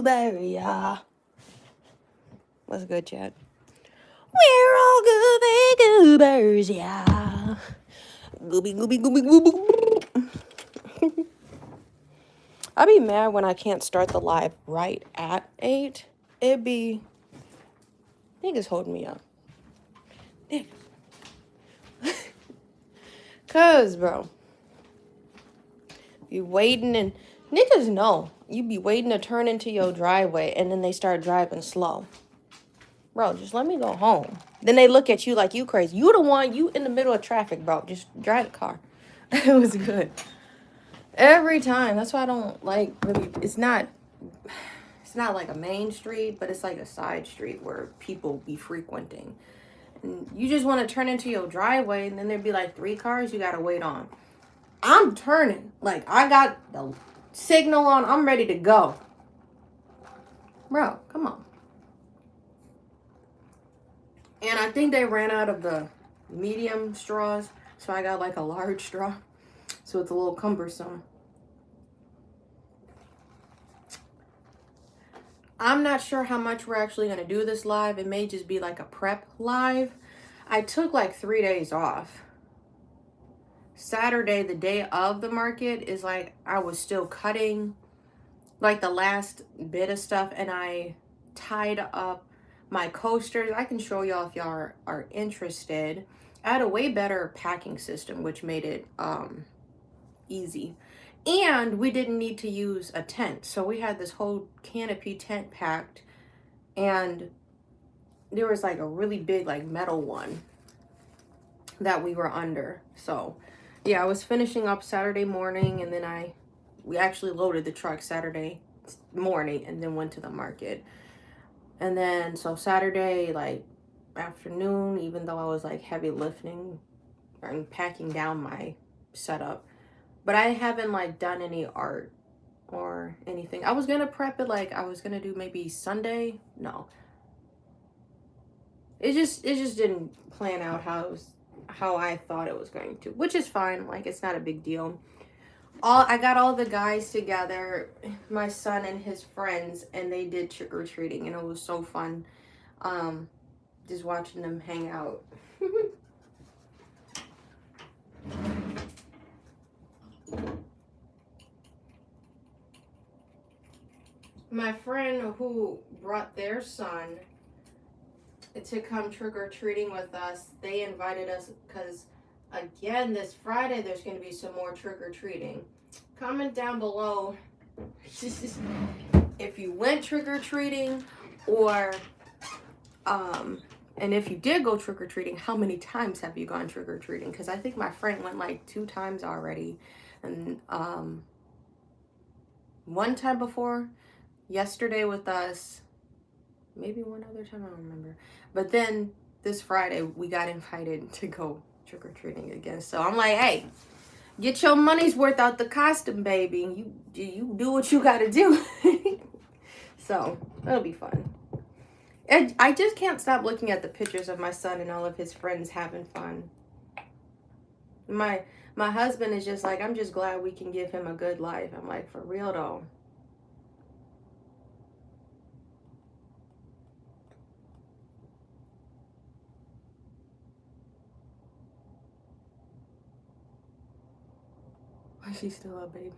goober, yeah. What's good, chat? We're all gooby goobers, yeah. Gooby, gooby, gooby, gooby. I'd be mad when I can't start the live right at 8. It'd be... Niggas holding me up. Niggas. Cause, bro, you waiting and... Niggas know. You be waiting to turn into your driveway and then they start driving slow. Bro, just let me go home. Then they look at you like you crazy. You the one, you in the middle of traffic, bro. Just drive the car. It was good. Every time. That's why I don't like really, it's not like a main street, but it's like a side street where people be frequenting. And you just want to turn into your driveway and then there'd be like 3 cars you gotta wait on. I'm turning. Like, I got the signal on. I'm ready to go. Bro, come on. And I think they ran out of the medium straws. So I got like a large straw. So it's a little cumbersome. I'm not sure how much we're actually going to do this live. It may just be like a prep live. I took like 3 days off. Saturday, the day of the market, is like I was still cutting like the last bit of stuff, and I tied up my coasters. I can show y'all if y'all are interested. I had a way better packing system, which made it easy. And we didn't need to use a tent. So we had this whole canopy tent packed, and there was like a really big like metal one that we were under. So yeah, I was finishing up Saturday morning, and then we actually loaded the truck Saturday morning and then went to the market. And then so Saturday like afternoon, even though I was like heavy lifting and packing down my setup, but I haven't like done any art or anything. I was gonna prep it, like I was gonna do maybe Sunday. No, it just didn't plan out how I thought it was going to, which is fine. Like, it's not a big deal. I got all the guys together, my son and his friends, and they did trick-or-treating, and it was so fun. Just watching them hang out. My friend who brought their son to come trick-or-treating with us, they invited us because, again, this Friday there's going to be some more trick-or-treating. Comment down below if you went trick-or-treating, or and if you did go trick-or-treating, how many times have you gone trick-or-treating? Because I think my friend went like 2 times already, and one time before, yesterday with us, maybe one other time, I don't remember. But then this Friday we got invited to go trick-or-treating again. So I'm like, hey, get your money's worth out the costume, baby. You do what you gotta do. So it'll be fun. And I just can't stop looking at the pictures of my son and all of his friends having fun. My husband is just like, I'm just glad we can give him a good life. I'm like, for real though. Why she's still a baby?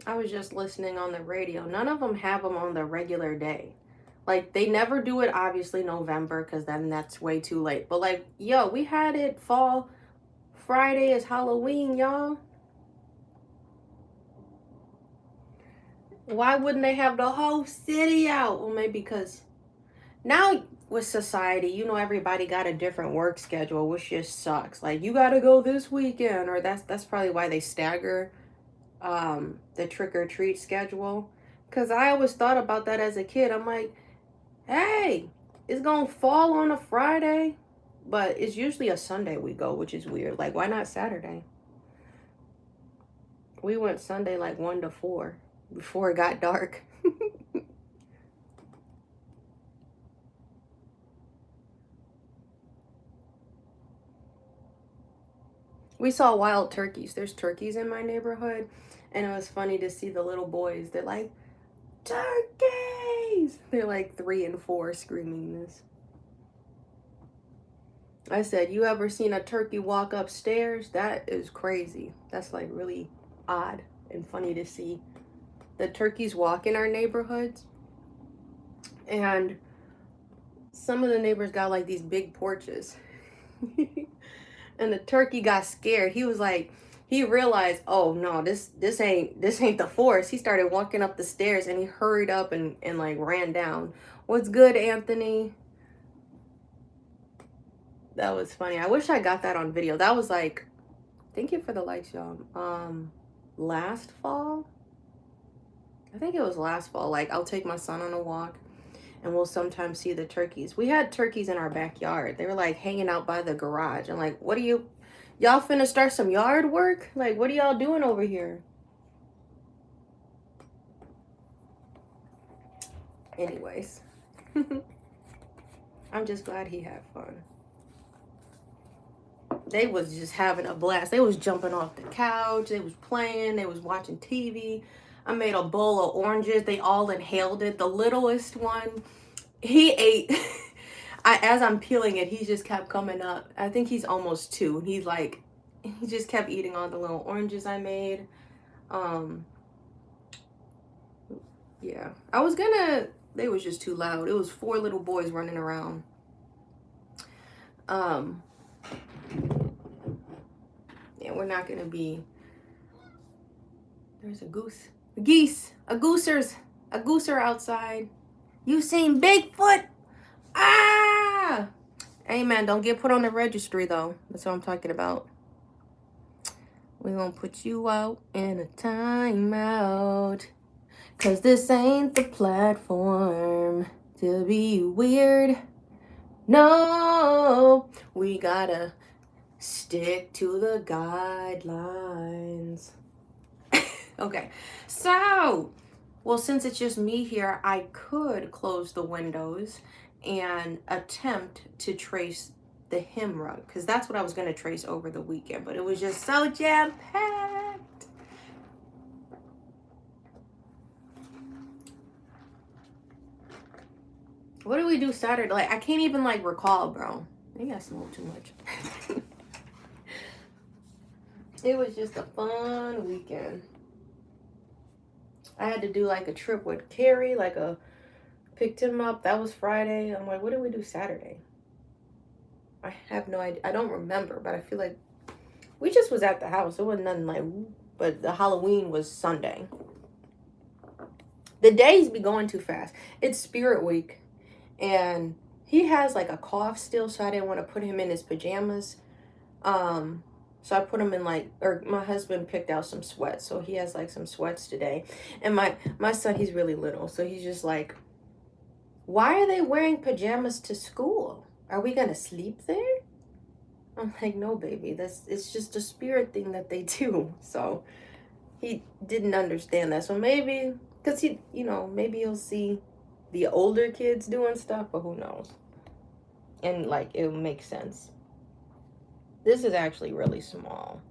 I was just listening on the radio. None of them have them on the regular day. Like, they never do it, obviously, November, because then that's way too late. But, like, yo, we had it fall Friday is Halloween, y'all. Why wouldn't they have the whole city out? Well, maybe because now with society, you know, everybody got a different work schedule, which just sucks. Like, you got to go this weekend, or that's probably why they stagger the trick-or-treat schedule. Because I always thought about that as a kid. I'm like, hey, it's gonna fall on a Friday, but it's usually a Sunday we go, which is weird. Like, why not Saturday? We went Sunday like 1 to 4 before it got dark. We saw wild turkeys. There's turkeys in my neighborhood. And it was funny to see the little boys. They're like, turkeys! They're like 3 and 4 screaming this. I said, you ever seen a turkey walk upstairs? That is crazy. That's like really odd and funny to see. The turkeys walk in our neighborhoods. And some of the neighbors got like these big porches. And the turkey got scared. He was like, he realized, oh no, this ain't the forest. He started walking up the stairs and he hurried up and like ran down. What's good, Anthony? That was funny. I wish I got that on video. That was like, thank you for the likes, y'all. Last fall? I think it was last fall. Like, I'll take my son on a walk and we'll sometimes see the turkeys. We had turkeys in our backyard. They were like hanging out by the garage. I'm like, what are you, y'all finna start some yard work? Like, what are y'all doing over here? Anyways, I'm just glad he had fun. They was just having a blast. They was jumping off the couch. They was playing. They was watching TV. I made a bowl of oranges. They all inhaled it. The littlest one, he ate. As I'm peeling it, he just kept coming up. I think he's almost 2. He's like, he just kept eating all the little oranges I made. Yeah, I was gonna, they was just too loud. It was 4 little boys running around. Yeah, we're not gonna be, there's a goose, a geese, a gooser outside. You seen Bigfoot? Ah! Hey man, don't get put on the registry though. That's what I'm talking about. We're gonna put you out in a timeout. Cause this ain't the platform to be weird. No, we gotta stick to the guidelines. Okay, so, well, since it's just me here, I could close the windows and attempt to trace the hem rug, because that's what I was going to trace over the weekend, but it was just so jam-packed. What did we do Saturday? Like, I can't even, like, recall, bro. Maybe I smoked too much. It was just a fun weekend. I had to do, like, a trip with Carrie, like, picked him up. That was Friday. I'm like, what did we do Saturday? I have no idea. I don't remember, but I feel like we just was at the house. It wasn't nothing like, but the Halloween was Sunday. The days be going too fast. It's Spirit Week, and he has like a cough still, so I didn't want to put him in his pajamas. So I put him in like, or my husband picked out some sweats, so he has like some sweats today. And my son, he's really little, so he's just like, why are they wearing pajamas to school? Are we gonna sleep there? I'm like, no, baby, it's just a spirit thing that they do. So he didn't understand that. So maybe, because he, you know, maybe he'll see the older kids doing stuff, but who knows? And like, it'll make sense. This is actually really small.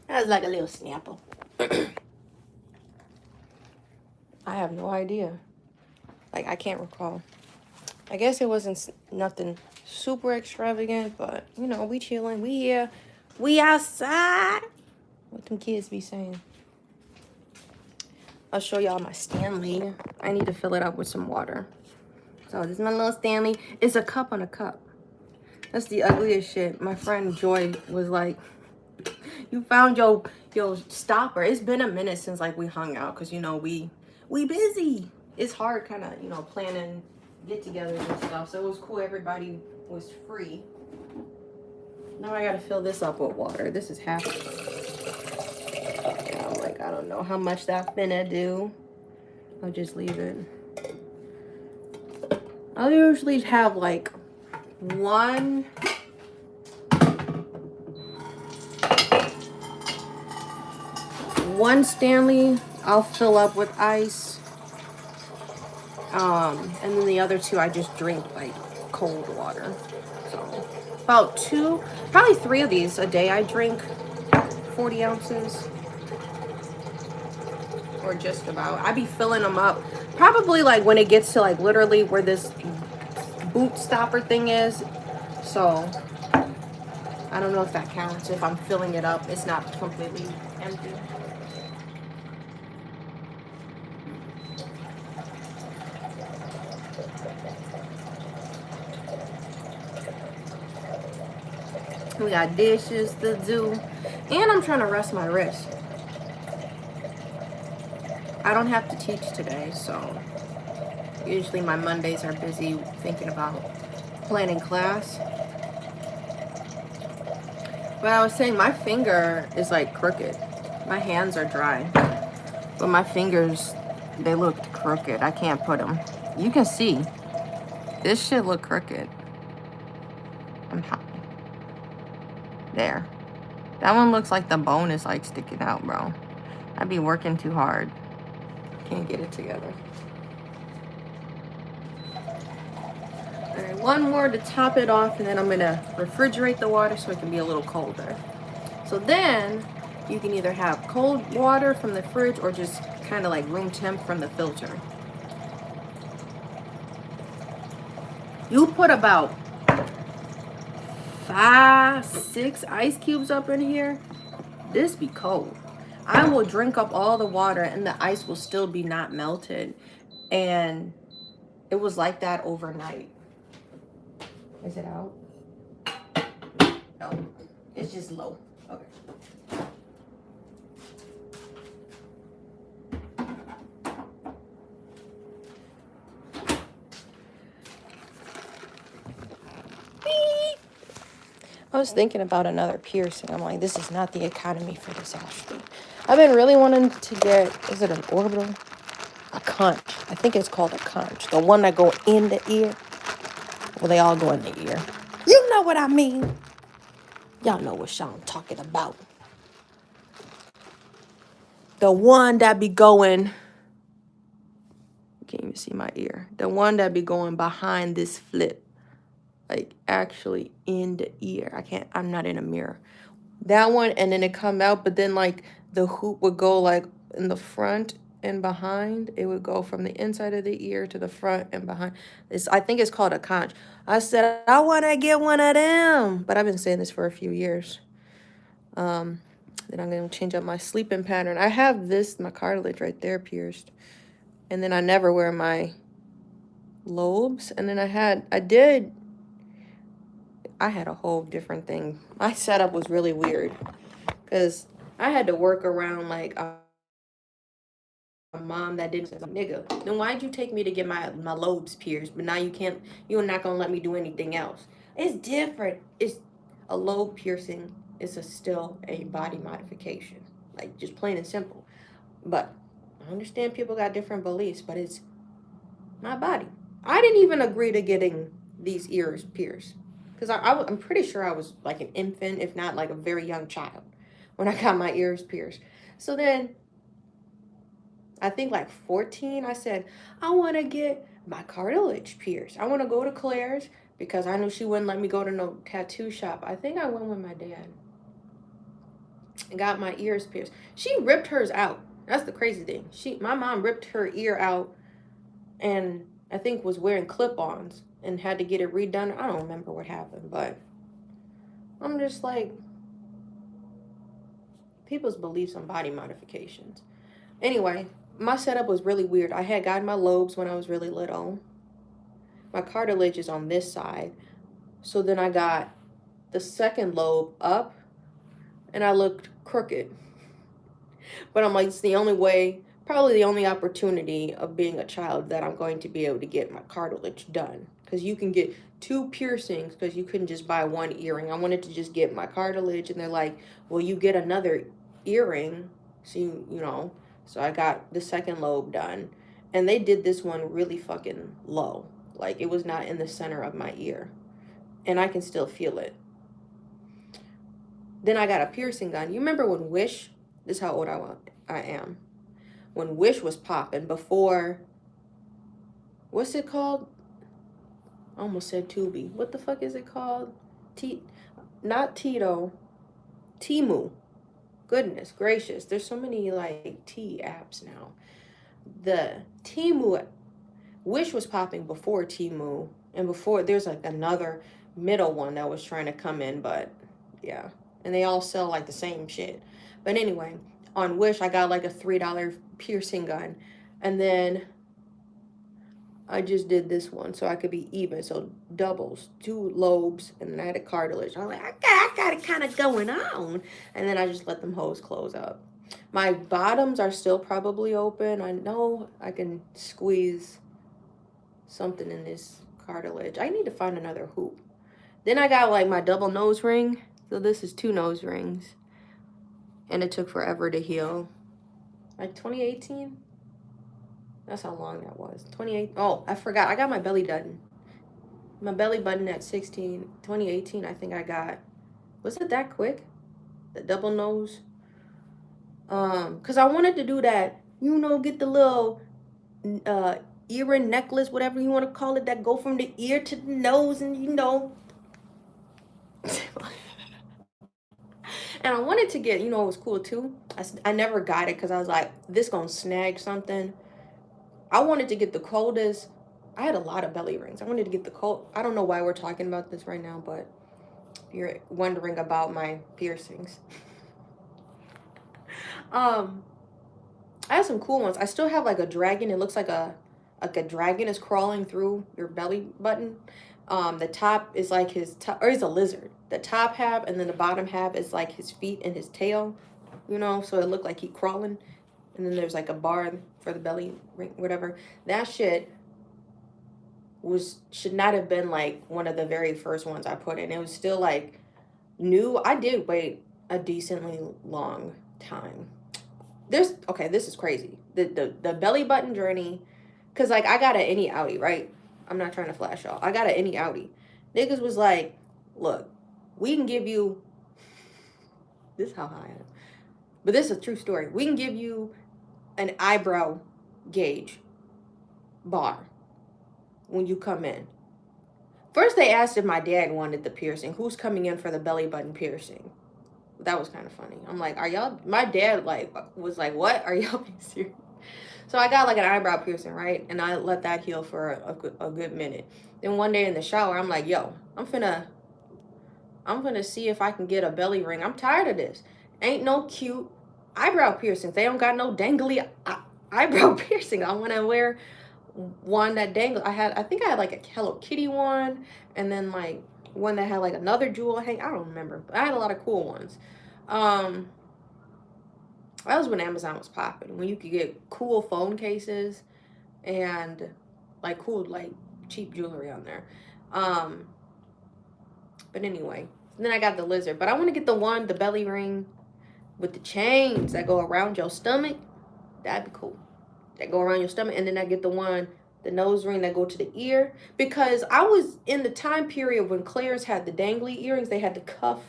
That was like a little snapple. I have no idea. Like, I can't recall. I guess it wasn't nothing super extravagant, but, you know, we chilling. We here. We outside. What them kids be saying. I'll show y'all my Stanley. I need to fill it up with some water. So this is my little Stanley. It's a cup on a cup. That's the ugliest shit. My friend Joy was like, you found your stopper. It's been a minute since like we hung out, because you know we busy. It's hard kind of, you know, planning get-togethers and stuff. So it was cool. Everybody was free. Now I gotta fill this up with water. This is half. Yeah, I'm like, I don't know how much that's gonna do. I'll just leave it. I'll usually have like one Stanley I'll fill up with ice. And then the other two I just drink like cold water. So about probably 3 of these a day I drink 40 ounces. Or just about. I be filling them up. Probably like when it gets to like literally where this boot stopper thing is. So I don't know if that counts. If I'm filling it up, it's not completely empty. We got dishes to do. And I'm trying to rest my wrist. I don't have to teach today, so usually my Mondays are busy thinking about planning class. But I was saying my finger is like crooked. My hands are dry. But my fingers, they looked crooked. I can't put them. You can see. This shit look crooked. There. That one looks like the bone is like sticking out, bro. I be working too hard. Can't get it together. Alright, one more to top it off, and then I'm gonna refrigerate the water so it can be a little colder. So then you can either have cold water from the fridge or just kind of like room temp from the filter. You put about 5, 6 ice cubes up in here. This be cold. I will drink up all the water and the ice will still be not melted. And it was like that overnight. Is it out? No, it's just low. Okay. I was thinking about another piercing. I'm like, this is not the economy for this, Ashlee. I've been really wanting to get, is it an orbital? A conch. I think it's called a conch. The one that go in the ear. Well, they all go in the ear. You know what I mean. Y'all know what Sean talking about. The one that be going, you can't even see my ear. The one that be going behind this flip. Like actually in the ear. I'm not in a mirror. That one, and then it come out, but then like the hoop would go like in the front and behind. It would go from the inside of the ear to the front and behind. I think it's called a conch. I said, I want to get one of them. But I've been saying this for a few years. Then I'm going to change up my sleeping pattern. I have my cartilage right there pierced. And then I never wear my lobes. And then I had a whole different thing. My setup was really weird. Because I had to work around like a mom that didn't say, nigga, then why'd you take me to get my lobes pierced, but now you're not gonna let me do anything else? It's different. It's a lobe piercing is still a body modification, like just plain and simple. But I understand people got different beliefs, but it's my body. I didn't even agree to getting these ears pierced because I'm pretty sure I was like an infant, if not like a very young child, when I got my ears pierced. So then I think like 14, I said, I want to get my cartilage pierced. I want to go to Claire's because I knew she wouldn't let me go to no tattoo shop. I think I went with my dad and got my ears pierced. She ripped hers out. That's the crazy thing. My mom ripped her ear out and I think was wearing clip-ons and had to get it redone. I don't remember what happened, but I'm just like, people's beliefs on body modifications. Anyway, my setup was really weird. I had gotten my lobes when I was really little. My cartilage is on this side. So then I got the second lobe up and I looked crooked. But I'm like, it's the only way, probably the only opportunity of being a child that I'm going to be able to get my cartilage done. Because you can get 2 piercings because you couldn't just buy 1 earring. I wanted to just get my cartilage and they're like, well, you get another earring. So, you know. So I got the second lobe done. And they did this one really fucking low. Like, it was not in the center of my ear. And I can still feel it. Then I got a piercing gun. You remember when Wish, this is how old I am. When Wish was popping before, what's it called? I almost said Tubi. What the fuck is it called? Not Tito. Temu. Goodness gracious. There's so many like T apps now. The Temu, Wish was popping before Temu. And before, there's like another middle one that was trying to come in, but yeah. And they all sell like the same shit. But anyway, on Wish, I got like a $3 piercing gun. And then I just did this one so I could be even. So doubles, 2 lobes, and then I had a cartilage. I was like, I got it kind of going on. And then I just let them hoes close up. My bottoms are still probably open. I know I can squeeze something in this cartilage. I need to find another hoop. Then I got like my double nose ring. So this is 2 nose rings. And it took forever to heal. Like 2018? That's how long that was. 28. Oh, I forgot. I got my belly button. My belly button at 2018, I think I got. Was it that quick? The double nose? Because I wanted to do that, you know, get the little earring necklace, whatever you want to call it, that go from the ear to the nose, and you know. And I wanted to get, you know, it was cool too. I never got it because I was like, this gonna snag something. I wanted to get the coldest. I had a lot of belly rings. I wanted to get the cold. I don't know why we're talking about this right now, but if you're wondering about my piercings. I have some cool ones. I still have like a dragon. It looks like a dragon is crawling through your belly button. The top is like his top, or he's a lizard. The top half and then the bottom half is like his feet and his tail, you know, so it looked like he crawling. And then there's like a bar for the belly ring, whatever. That shit should not have been like one of the very first ones I put in. It was still like new. I did wait a decently long time. This is crazy. The belly button journey, because like I got an any outie, right? I'm not trying to flash y'all. I got an any outie. Niggas was like, look, we can give you, this is how high I am, but this is a true story. We can give you an eyebrow gauge bar when you come in. First they asked if my dad wanted the piercing. Who's coming in for the belly button piercing? That was kind of funny. I'm like, are y'all, my dad like was like, what? Are y'all being serious? So I got like an eyebrow piercing, right? And I let that heal for a good minute. Then one day in the shower, I'm like, yo, I'm finna see if I can get a belly ring. I'm tired of this. Ain't no cute eyebrow piercings. They don't got no dangly eyebrow piercing. I want to wear one that dangles. I think I had like a Hello Kitty one, and then like one that had like another jewel hang. I don't remember, but I had a lot of cool ones. That was when Amazon was popping, when you could get cool phone cases and like cool like cheap jewelry on there. But anyway, then I got the lizard, but I want to get the belly ring with the chains that go around your stomach. That'd be cool. That go around your stomach. And then I get the nose ring that go to the ear, because I was in the time period when Claire's had the dangly earrings. They had the cuff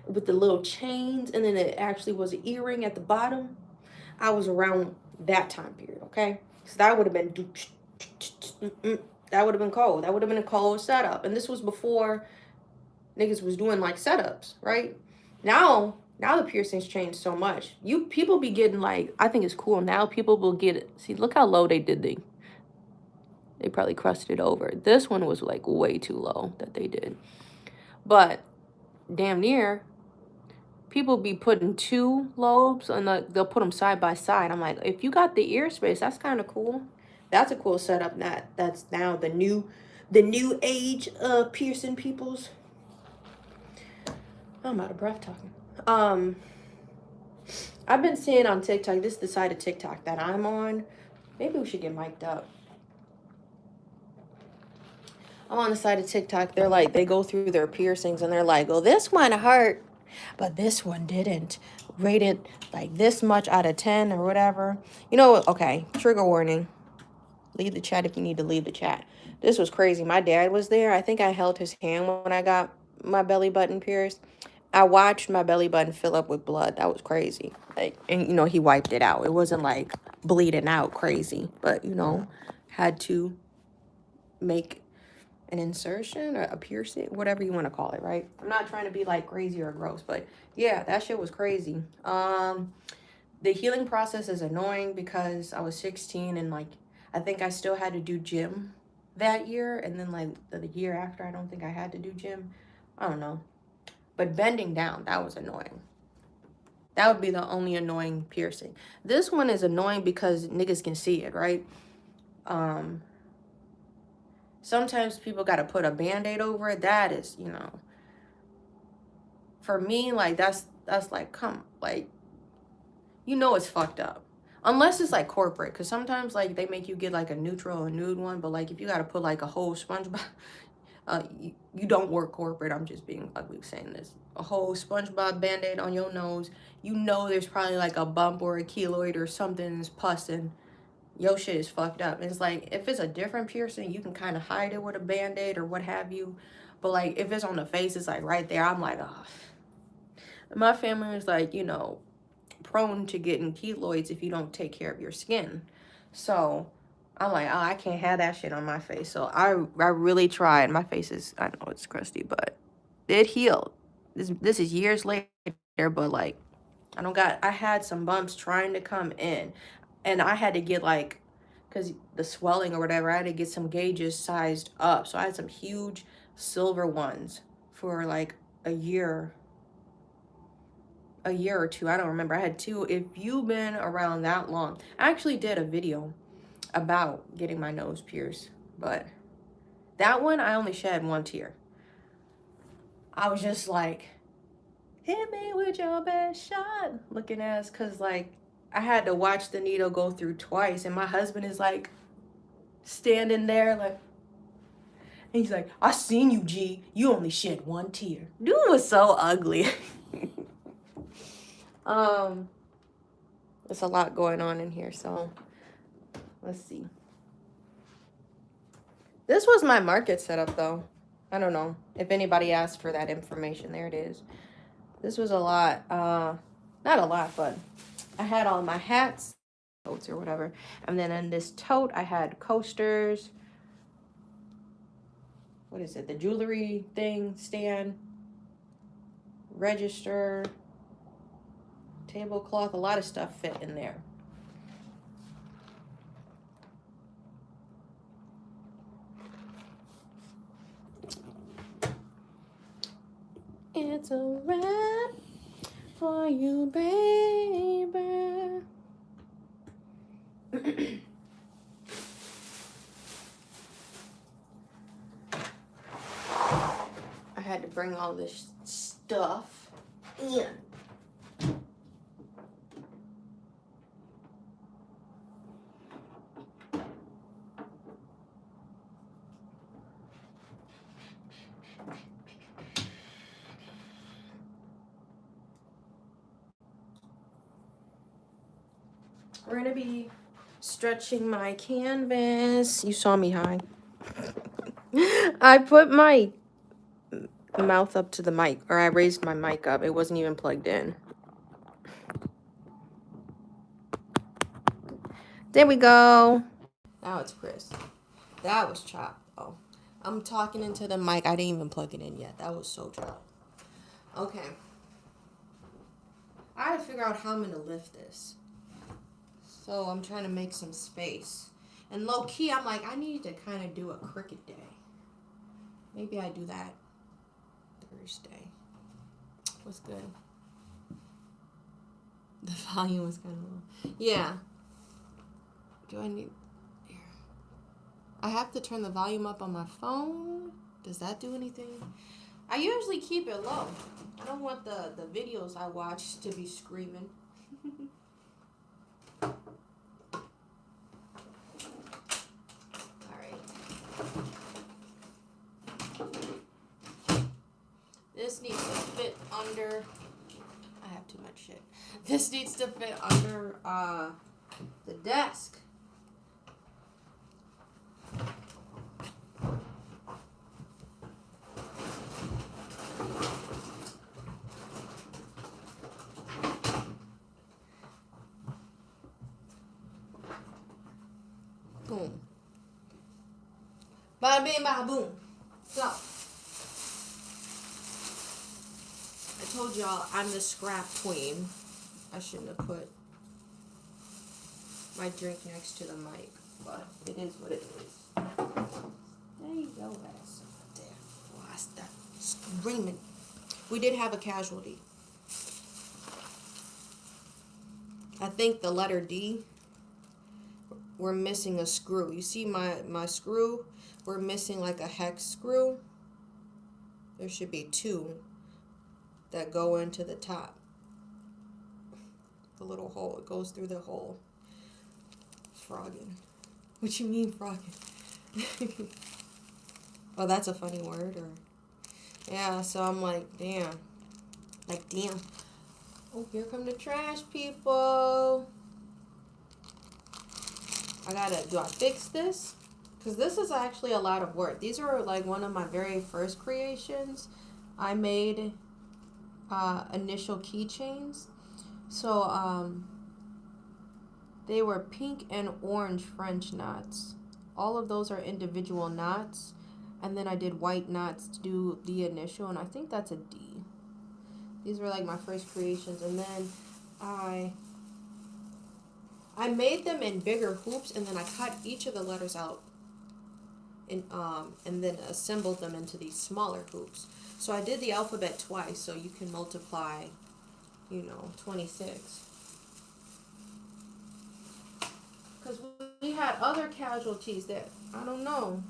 with the little chains, and then it actually was an earring at the bottom. I was around that time period, okay? So that would have been, that would have been cold. That would have been a cold setup. And this was before niggas was doing like setups, right? Now the piercings changed so much. People be getting like, I think it's cool now. People will get it. See, look how low they did they probably crusted it over. This one was like way too low that they did. But damn near, people be putting 2 lobes and they'll put them side by side. I'm like, if you got the ear space, that's kind of cool. That's a cool setup. That's now the new age piercing peoples. I'm out of breath talking. I've been seeing on TikTok, this is the side of TikTok that I'm on. Maybe we should get mic'd up. I'm on the side of TikTok. They're like, they go through their piercings and they're like, oh, this one hurt, but this one didn't. Rated like this much out of 10 or whatever. You know, okay, trigger warning. Leave the chat if you need to leave the chat. This was crazy. My dad was there. I think I held his hand when I got my belly button pierced. I watched my belly button fill up with blood. That was crazy. Like, and you know, he wiped it out. It wasn't like bleeding out crazy, but you know, had to make an insertion or a piercing, whatever you want to call it, right? I'm not trying to be like crazy or gross, but yeah, that shit was crazy. The healing process is annoying because I was 16 and like I think I still had to do gym that year, and then like the year after I don't think I had to do gym. I don't know. But bending down, that was annoying. That would be the only annoying piercing. This one is annoying because niggas can see it, right? Um Sometimes people got to put a band-aid over it. That is, you know, for me, like that's like, come, like, you know, it's fucked up. Unless it's like corporate, because sometimes like they make you get like a neutral or nude one, but like if you got to put like a whole SpongeBob, you don't work corporate. I'm just being ugly saying this. A whole SpongeBob band-aid on your nose. You know, there's probably like a bump or a keloid or something that's pussing. Your shit is fucked up. And it's like, if it's a different piercing, you can kind of hide it with a band-aid or what have you. But like, if it's on the face, it's like right there. I'm like, oh. My family is like, you know, prone to getting keloids if you don't take care of your skin. So I'm like, oh, I can't have that shit on my face. So I really tried. My face is, I know it's crusty, but it healed. This is years later, but like, I had some bumps trying to come in, and I had to get like, because the swelling or whatever, I had to get some gauges sized up. So I had some huge silver ones for like a year or two. I don't remember. I had two. If you've been around that long, I actually did a video about getting my nose pierced, but that one I only shed one tear. I was just like, hit me with your best shot looking ass, because like I had to watch the needle go through twice, and my husband is like standing there like, and he's like, I seen you, G, you only shed one tear. Dude was so ugly. There's a lot going on in here, so let's see. This was my market setup though. I don't know if anybody asked for that information. There it is. This was a lot. Not a lot, but I had all my hats, coats or whatever. And then in this tote, I had coasters. What is it? The jewelry thing, stand, register, tablecloth. A lot of stuff fit in there. It's a wrap for you, baby. I had to bring all this stuff in. We're gonna be stretching my canvas. You saw me high. I put my mouth up to the mic, or I raised my mic up. It wasn't even plugged in. There we go. Now it's Chris. That was chopped. Oh, I'm talking into the mic. I didn't even plug it in yet. That was so chopped. Okay. I gotta figure out how I'm gonna lift this. So I'm trying to make some space. And low key, I'm like, I need to kind of do a cricket day. Maybe I do that Thursday. What's good? The volume was kind of low. Yeah. Do I need... Here. I have to turn the volume up on my phone. Does that do anything? I usually keep it low. I don't want the videos I watch to be screaming. This needs to fit under... I have too much shit. This needs to fit under the desk. Bada bing, bada boom. So, I told y'all I'm the scrap queen. I shouldn't have put my drink next to the mic, but it is what it is. There you go, ass. There. Why is that screaming? We did have a casualty. I think the letter D, we're missing a screw. You see my screw? We're missing like a hex screw. There should be 2 that go into the top. The little hole. It goes through the hole. Frogging. What you mean frogging? Oh, that's a funny word, or yeah, so I'm like, damn. Like, damn. Oh, here come the trash people. Do I fix this? Because this is actually a lot of work. These are like one of my very first creations. I made initial keychains. So, they were pink and orange French knots. All of those are individual knots. And then I did white knots to do the initial, and I think that's a D. These were like my first creations, and then I made them in bigger hoops, and then I cut each of the letters out and then assembled them into these smaller hoops. So I did the alphabet twice, so you can multiply, 26. Because we had other casualties that, I don't know.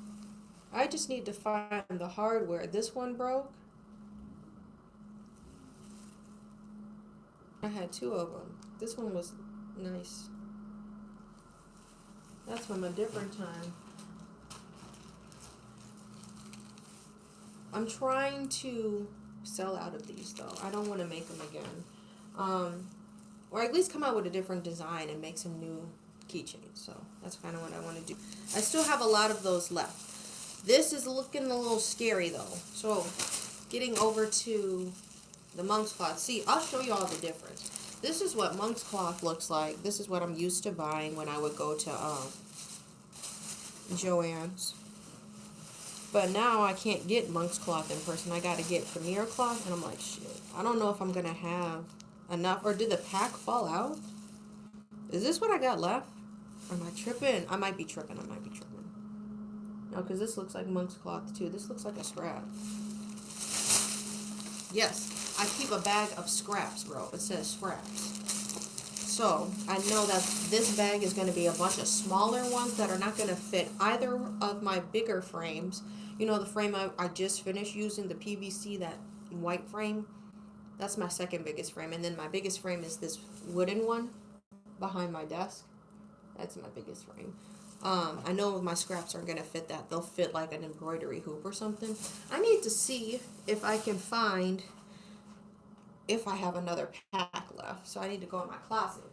I just need to find the hardware. This one broke. I had 2 of them. This one was nice. That's from a different time. I'm trying to sell out of these though. I don't want to make them again. Or at least come out with a different design and make some new keychains. So that's kind of what I want to do. I still have a lot of those left. This is looking a little scary though. So getting over to the monk's cloth. See, I'll show you all the difference. This is what monk's cloth looks like. This is what I'm used to buying when I would go to Joann's. But now I can't get monk's cloth in person. I got to get Premier cloth, and I'm like, shit. I don't know if I'm going to have enough. Or did the pack fall out? Is this what I got left? Or am I tripping? I might be tripping. No, because this looks like monk's cloth too. This looks like a scrap. Yes, I keep a bag of scraps, bro. It says scraps. So I know that this bag is going to be a bunch of smaller ones that are not going to fit either of my bigger frames. You know, the frame I just finished using, the PVC, that white frame. That's my second biggest frame. And then my biggest frame is this wooden one behind my desk. That's my biggest frame. I know my scraps aren't going to fit that. They'll fit like an embroidery hoop or something. I need to see if I can find if I have another pack left. So I need to go in my closet.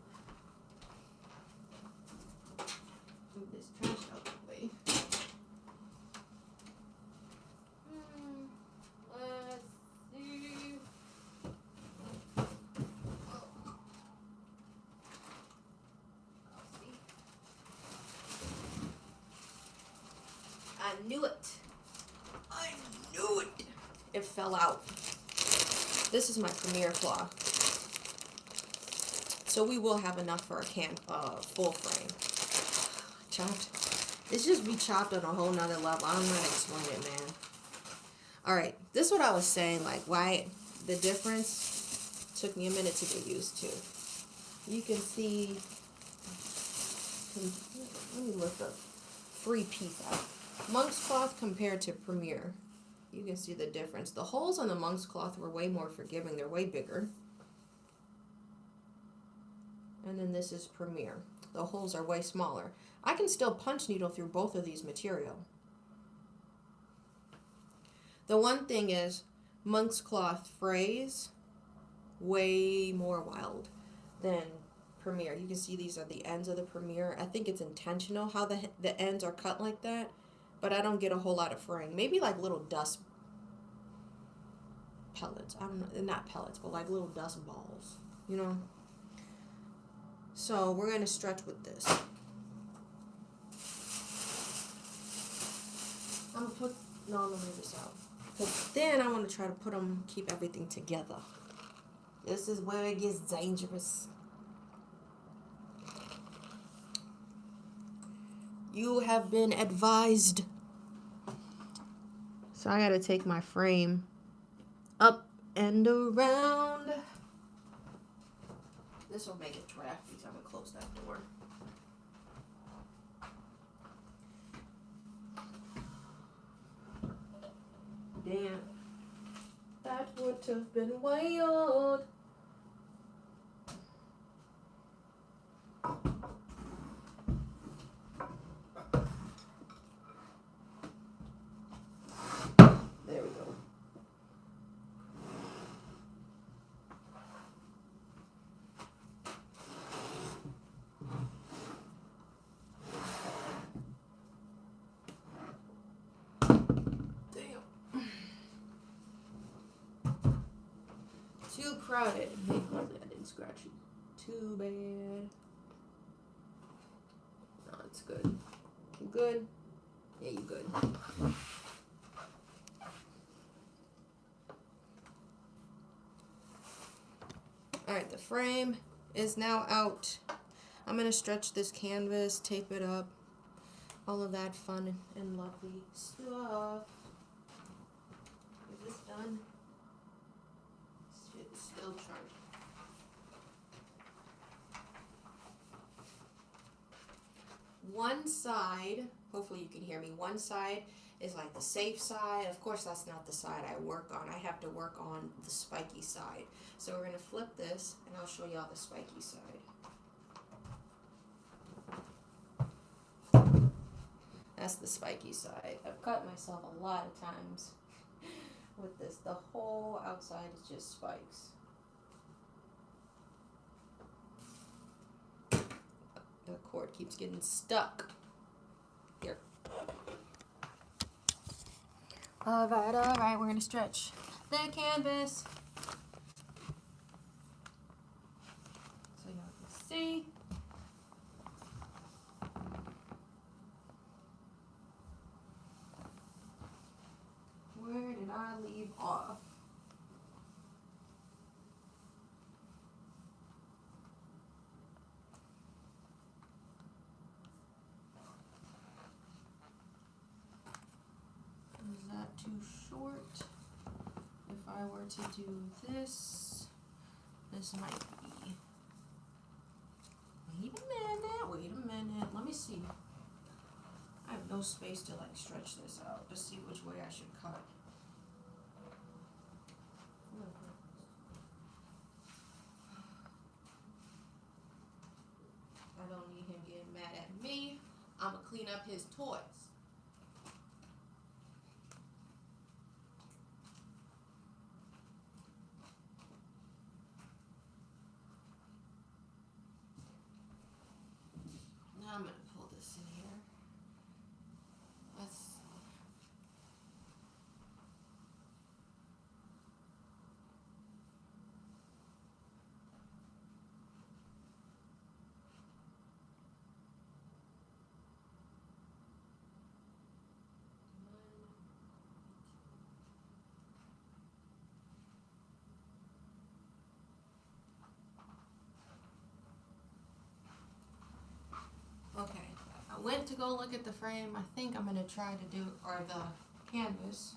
Move this trash out of the way. Let's see. I knew it. It fell out. This is my Premier cloth. So we will have enough for a full frame. Chopped. It's just be chopped on a whole nother level. I don't know how to explain it, man. Alright, this is what I was saying, like why the difference took me a minute to get used to. You can see, let me lift up 3-piece out. Monk's cloth compared to Premier. You can see the difference. The holes on the monk's cloth were way more forgiving. They're way bigger. And then this is Premier. The holes are way smaller. I can still punch needle through both of these material. The one thing is, monk's cloth frays way more wild than Premier. You can see these are the ends of the Premier. I think it's intentional how the ends are cut like that. But I don't get a whole lot of fraying. Maybe like little dust pellets. I don't know. Not pellets, but like little dust balls. You know? So we're going to stretch with this. I'm gonna put, no, I'm gonna leave this out. Because then I want to try to keep everything together. This is where it gets dangerous. You have been advised. So I gotta take my frame up and around. This will make it drafty, so I'm gonna close that door. Damn. That would have been wild. There we go. Too crowded. Hey, hopefully I didn't scratch you. Too bad. No, it's good. You good? Yeah, you good. Alright, the frame is now out. I'm going to stretch this canvas, tape it up, all of that fun and lovely stuff. Is this done? It's still charging. One side, hopefully you can hear me, one side is like the safe side. Of course, that's not the side I work on. I have to work on the spiky side. So we're going to flip this, and I'll show y'all the spiky side. That's the spiky side. I've cut myself a lot of times with this. The whole outside is just spikes. The cord keeps getting stuck. Here. Alright, we're gonna stretch the canvas. So y'all can see. Where did I leave off? Is that too short? If I were to do this, this might be. Wait a minute. Let me see. I have no space to like stretch this out to see which way I should cut. I don't need him getting mad at me. I'm gonna clean up his toys. Now I'm gonna pull this in here. Let's. Okay, I went to go look at the frame. I think I'm gonna try to do, or the canvas.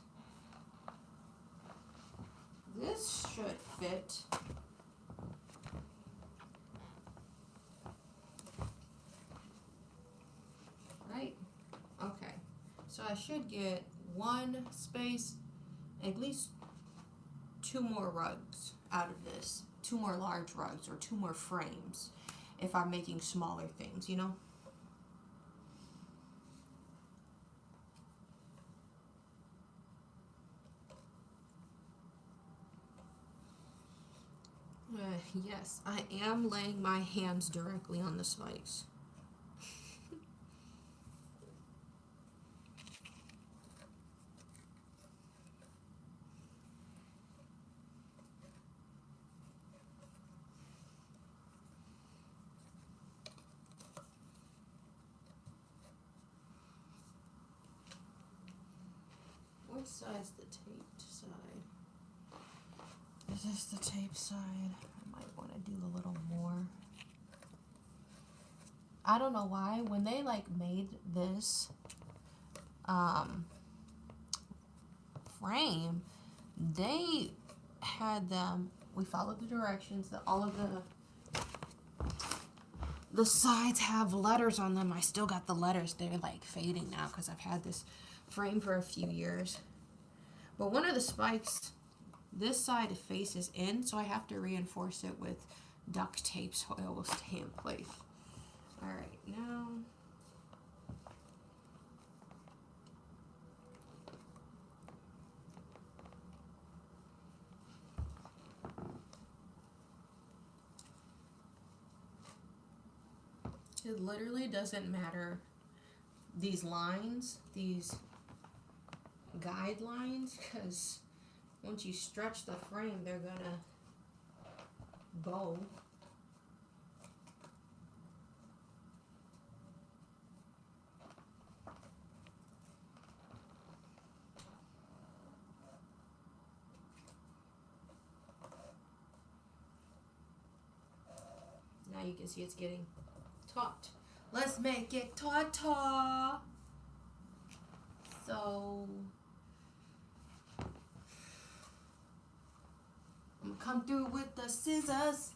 This should fit. Right? Okay, so I should get one space, at least two more rugs out of this. Two more large rugs or two more frames if I'm making smaller things, you know? Yes, I am laying my hands directly on the spikes. side's the taped side? Is this the tape side? I might want to do a little more. I don't know why. When they like made this frame, they had them, we followed the directions, that all of the sides have letters on them. I still got the letters. They're like fading now because I've had this frame for a few years. But one of the spikes, this side faces in, so I have to reinforce it with duct tape so it will stay in place. All right, now it literally doesn't matter, these lines, these guidelines, because once you stretch the frame, they're gonna go. Now you can see it's getting taut. Let's make it taut. So I'm gonna come through with the scissors.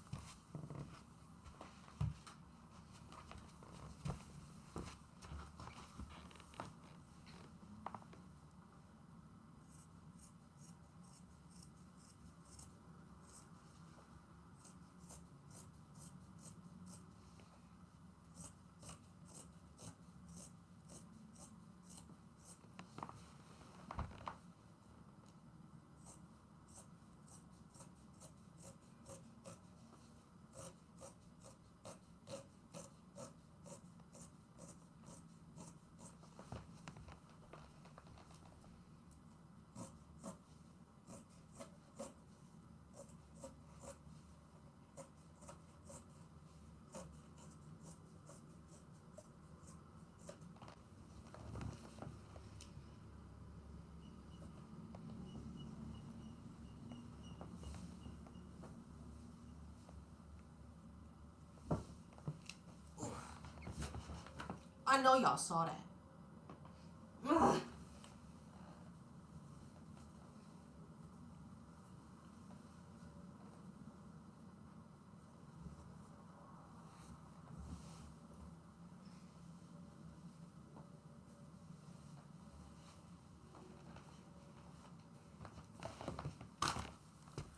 I know y'all saw that. Ugh.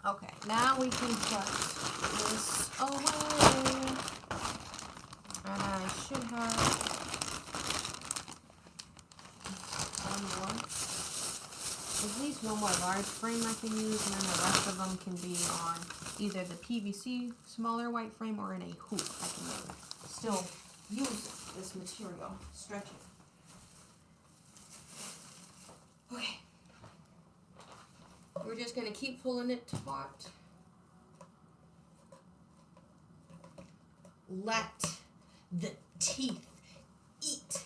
Okay, now we can put this away. And I should have one more. At least one more large frame I can use, and then the rest of them can be on either the PVC smaller white frame or in a hoop. I can still use this material, stretch it. Okay. We're just going to keep pulling it taut. Let the teeth eat.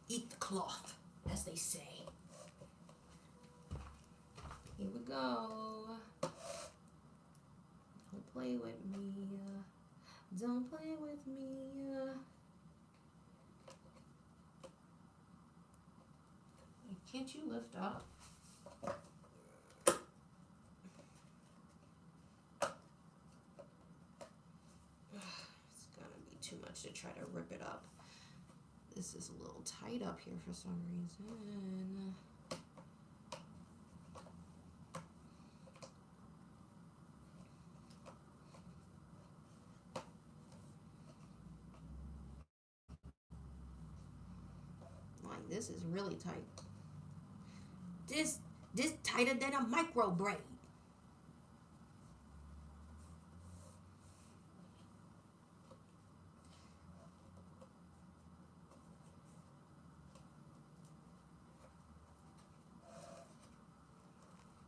Eat the cloth, as they say. Here we go. Don't play with me. Don't play with me. Can't you lift up? It's gonna be too much to try to rip it up. This is a little tight up here for some reason. Like, this is really tight. This tighter than a micro braid.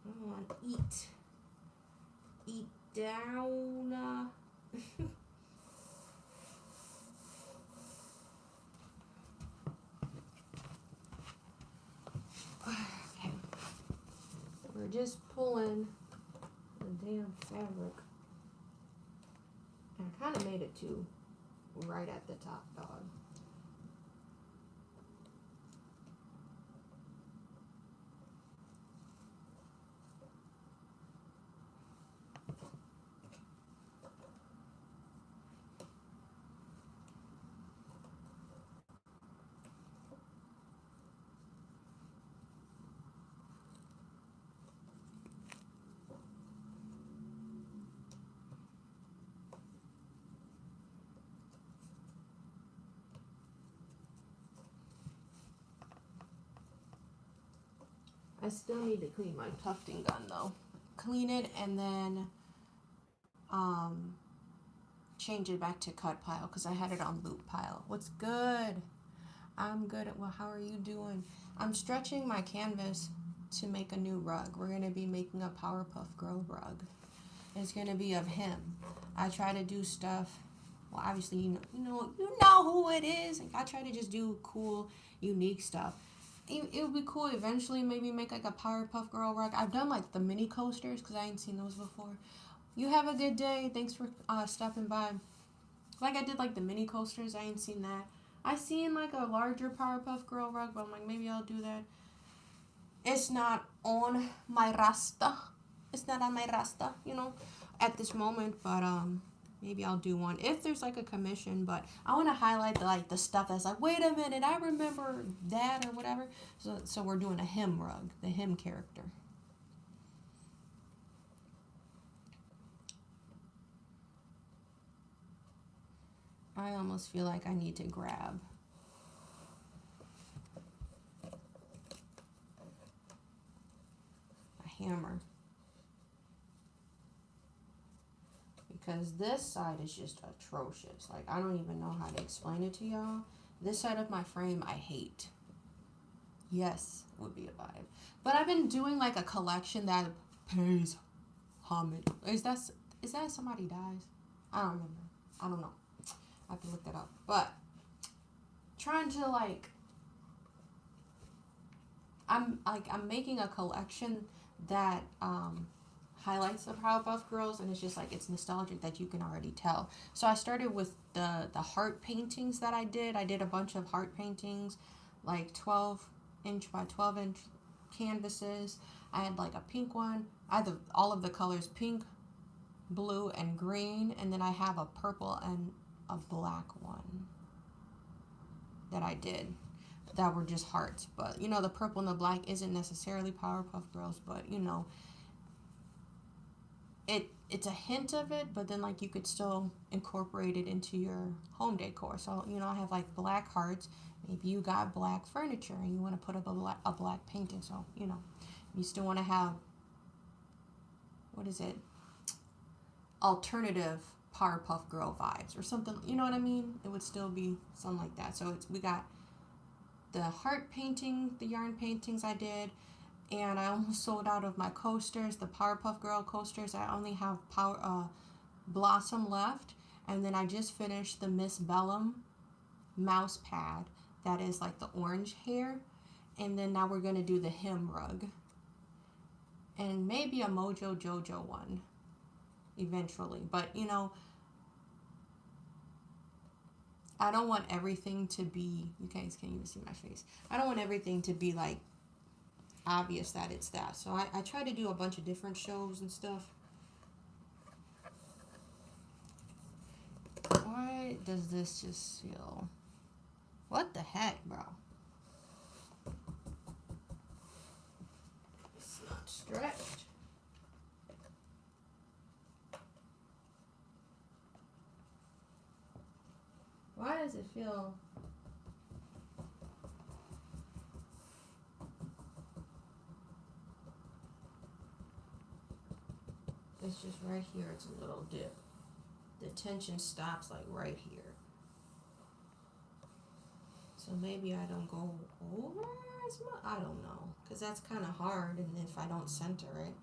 Come on, eat. Eat down. just pulling the damn fabric. And I kind of made it too right at the top, dog. I still need to clean my tufting gun though. Clean it and then change it back to cut pile because I had it on loop pile. What's good? I'm good. Well, how are you doing? I'm stretching my canvas to make a new rug. We're going to be making a Powerpuff Girl rug. It's going to be of him. I try to do stuff. Well, obviously, you know who it is. I try to just do cool, unique stuff. It would be cool eventually maybe make like a Powerpuff Girl rug. I've done like the mini coasters because I ain't seen those before. You have a good day. Thanks for stopping by. Like I did like the mini coasters. I ain't seen that. I seen like a larger Powerpuff Girl rug, but I'm like maybe I'll do that. It's not on my rasta. It's not on my rasta, at this moment. But maybe I'll do one if there's like a commission. But I want to highlight the stuff that's like, wait a minute, I remember that or whatever. So we're doing a him rug, the him character. I almost feel like I need to grab a hammer. Because this side is just atrocious. Like, I don't even know how to explain it to y'all. This side of my frame, I hate. Yes, would be a vibe. But I've been doing like a collection that pays homage. Is that somebody dies? I don't remember. I don't know. I have to look that up. But trying to I'm making a collection that highlights the Powerpuff Girls, and it's just like it's nostalgic that you can already tell. So I started with the heart paintings that I did. I did a bunch of heart paintings, like 12-inch by 12-inch canvases. I had like a pink one. I had all of the colors pink, blue, and green, and then I have a purple and a black one that I did that were just hearts. But the purple and the black isn't necessarily Powerpuff Girls, but it's a hint of it, but then like you could still incorporate it into your home decor. So I have like black hearts. Maybe you got black furniture and you want to put up a black painting. So you still want to have, what is it, alternative Powerpuff Girl vibes or something, you know what I mean? It would still be something like that. So we got the heart painting, the yarn paintings I did, and I almost sold out of my coasters, the Powerpuff Girl coasters. I only have Blossom left, and then I just finished the Miss Bellum mouse pad that is like the orange hair, and then now we're going to do the him rug and maybe a Mojo Jojo one eventually. But I don't want everything to be, you guys can't even see my face, I don't want everything to be like obvious that it's that. So I try to do a bunch of different shows and stuff. Why does this just feel, what the heck, bro? It's not stretched. Why does it feel? It's just right here. It's a little dip. The tension stops like right here. So maybe I don't go over as much. I don't know. Because that's kind of hard. And if I don't center it.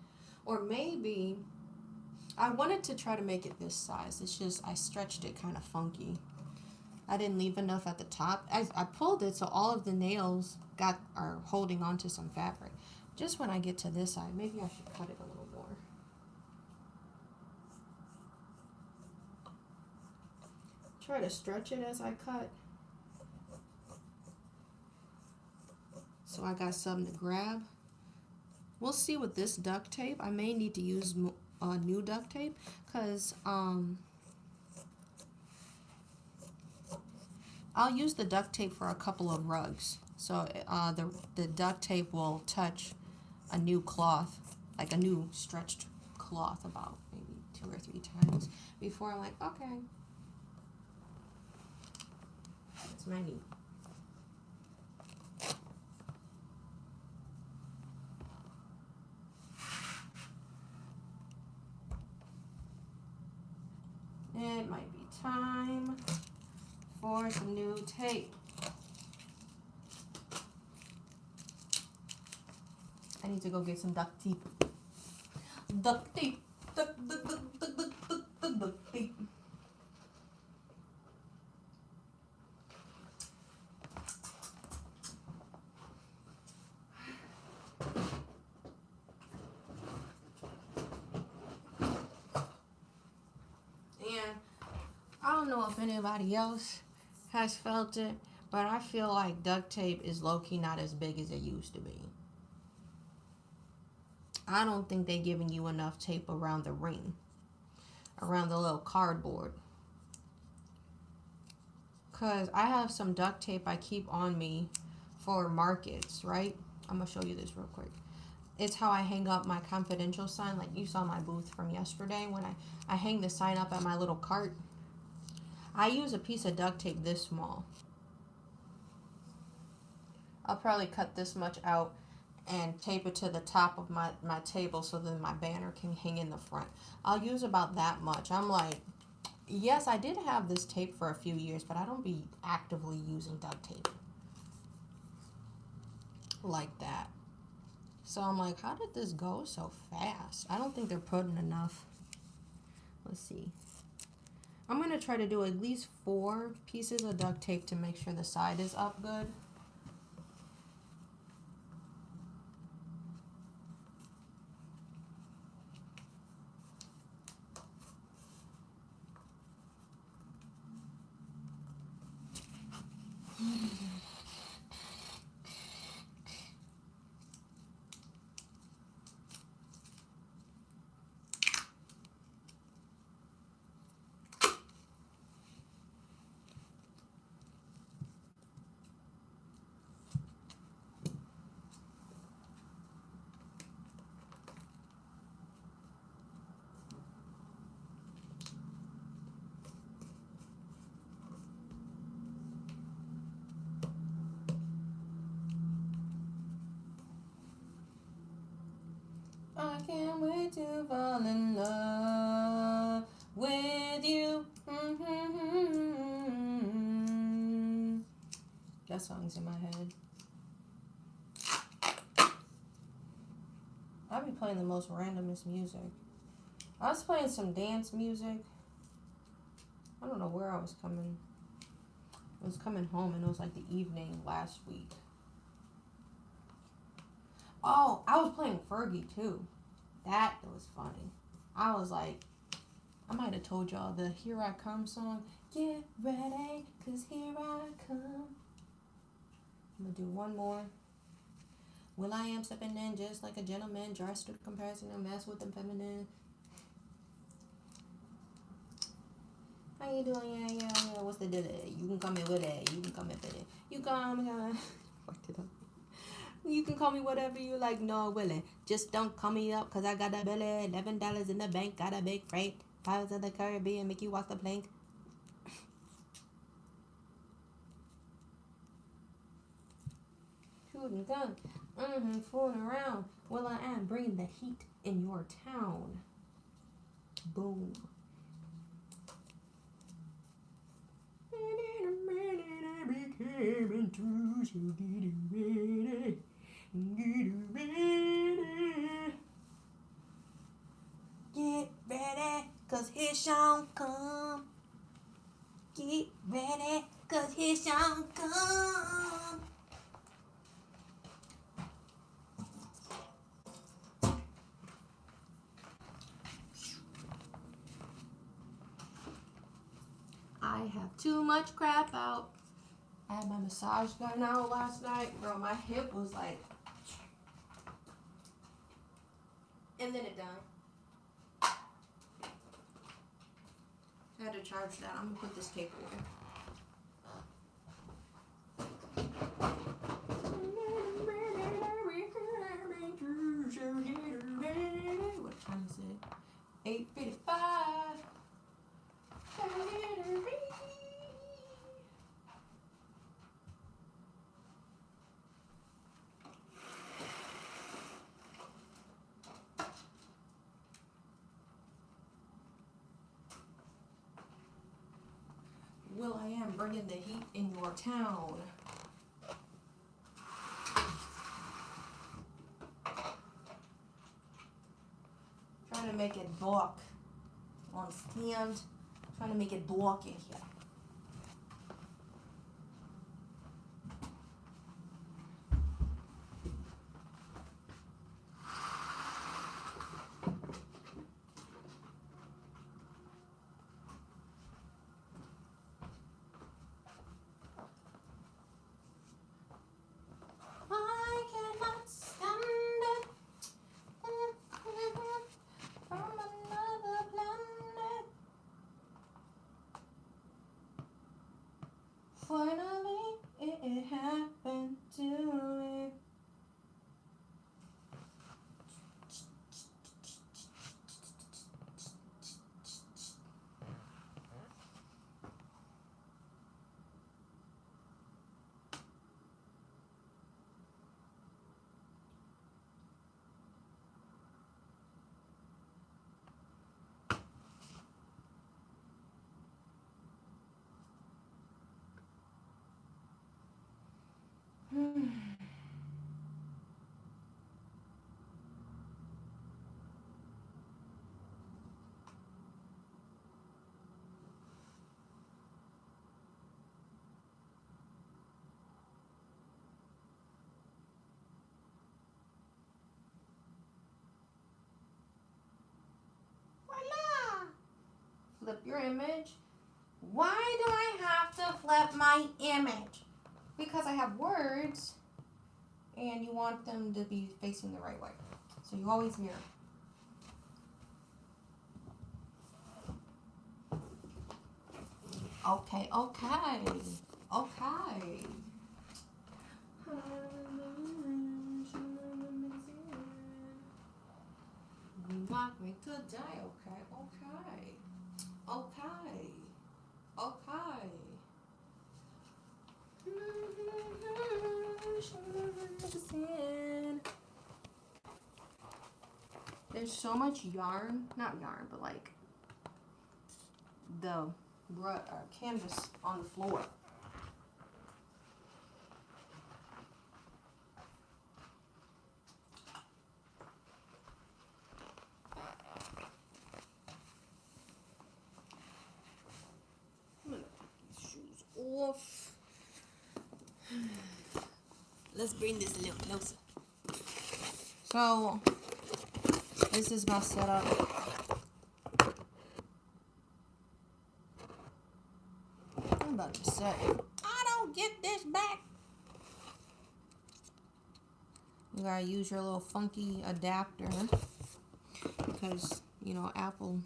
Or maybe I wanted to try to make it this size. It's just I stretched it kind of funky. I didn't leave enough at the top. I pulled it so all of the nails are holding onto some fabric. Just when I get to this side, maybe I should cut it a little more. Try to stretch it as I cut. So I got something to grab. We'll see with this duct tape. I may need to use new duct tape because I'll use the duct tape for a couple of rugs. So the duct tape will touch a new cloth, like a new stretched cloth, about maybe 2 or 3 times before I'm like, okay, that's my need. It might be time for some new tape. I need to go get some duct tape. Duct tape. Duct tape. And I don't know if anybody else has felt it, but I feel like duct tape is low-key not as big as it used to be. I don't think they're giving you enough tape around the ring, around the little cardboard. Because I have some duct tape I keep on me for markets, right? I'm going to show you this real quick. It's how I hang up my confidential sign. Like you saw my booth from yesterday when I hang the sign up at my little cart. I use a piece of duct tape this small. I'll probably cut this much out and tape it to the top of my table so that my banner can hang in the front. I'll use about that much. I'm like, yes, I did have this tape for a few years, but I don't be actively using duct tape like that. So I'm like, how did this go so fast? I don't think they're putting enough. Let's see. I'm going to try to do at least 4 pieces of duct tape to make sure the side is up good. I can't wait to fall in love with you. That song's in my head. I be playing the most randomest music. I was playing some dance music. I don't know where I was coming. I was coming home and it was like the evening last week. Oh, I was playing Fergie too. That was funny. I was like, I might have told y'all the Here I Come song. Get ready, cause here I come. I'm gonna do one more. Will I am stepping in just like a gentleman, dressed with comparison and mess with them feminine. How you doing? Yeah. What's the deal? You can call me with it. You can call me with it. You call me. Fucked it up. You can call me whatever you like, no willing. Just don't call me up, cause I got a belly, $11 in the bank, got a big freight. Pirates of the Caribbean, make you walk the plank. Shooting gun, fooling around. Well, I am bringing the heat in your town. Boom. In a minute I became into, so get ready. Get ready, cause here shall come. Get ready, cause here shall come. I have too much crap out. I had my massage done out last night. Bro, my hip was like... And then it done. I had to charge that. I'm going to put this tape away. What time is it? 8:55. Will I am bringing the heat in your town. Trying to make it dark on stand. Trying to make it dark in here. I cannot stand it. From another planet. Finally, it happened to me. Flip your image. Why do I have to flip my image? Because I have words and you want them to be facing the right way. So you always mirror. Okay. You want me to die, okay. There's so much yarn, not yarn, but like the canvas on the floor. I'm gonna take these shoes off. Let's bring this a little closer. So, this is my setup. I'm about to say, I don't get this back. You gotta use your little funky adapter because, you know, Apple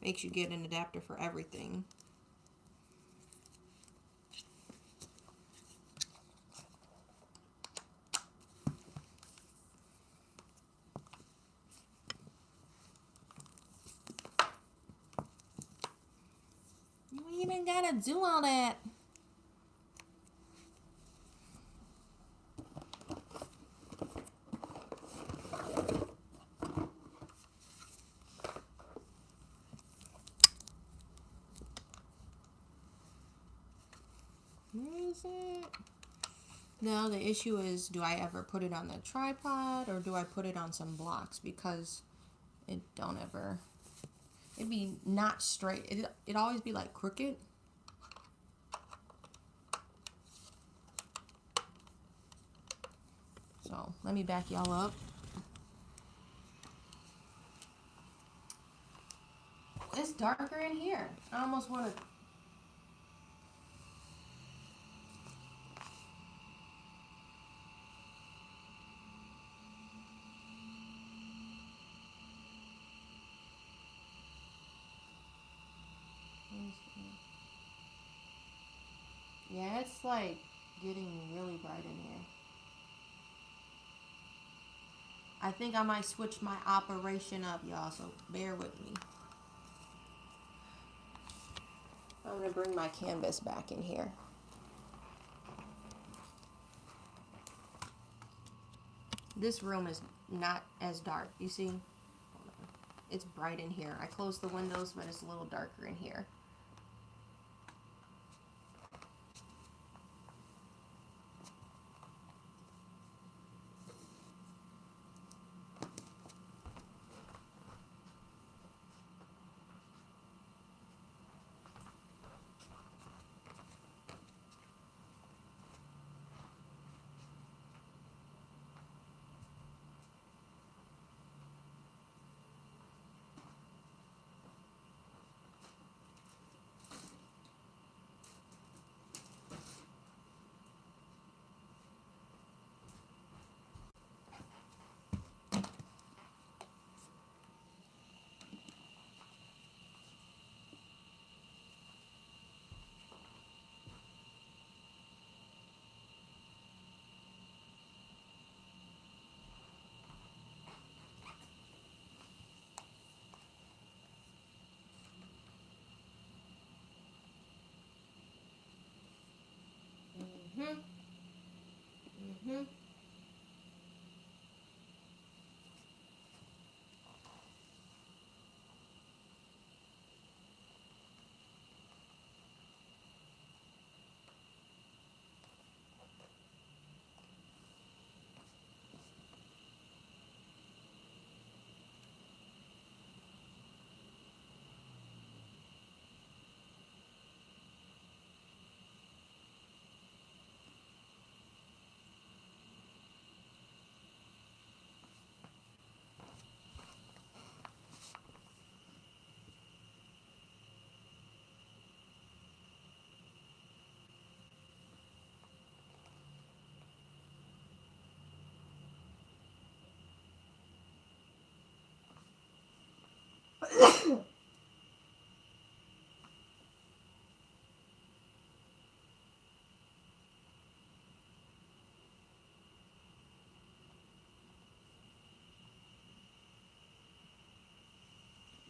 makes you get an adapter for everything. You ain't even gotta do all that. Where is it? Now the issue is, do I ever put it on the tripod or do I put it on some blocks? Because it don't ever, it'd be not straight. It'd always be like crooked. So let me back y'all up. It's darker in here. I almost want to It's like getting really bright in here. I think I might switch my operation up, y'all, so bear with me. I'm going to bring my canvas back in here. This room is not as dark. You see? It's bright in here. I closed the windows, but it's a little darker in here.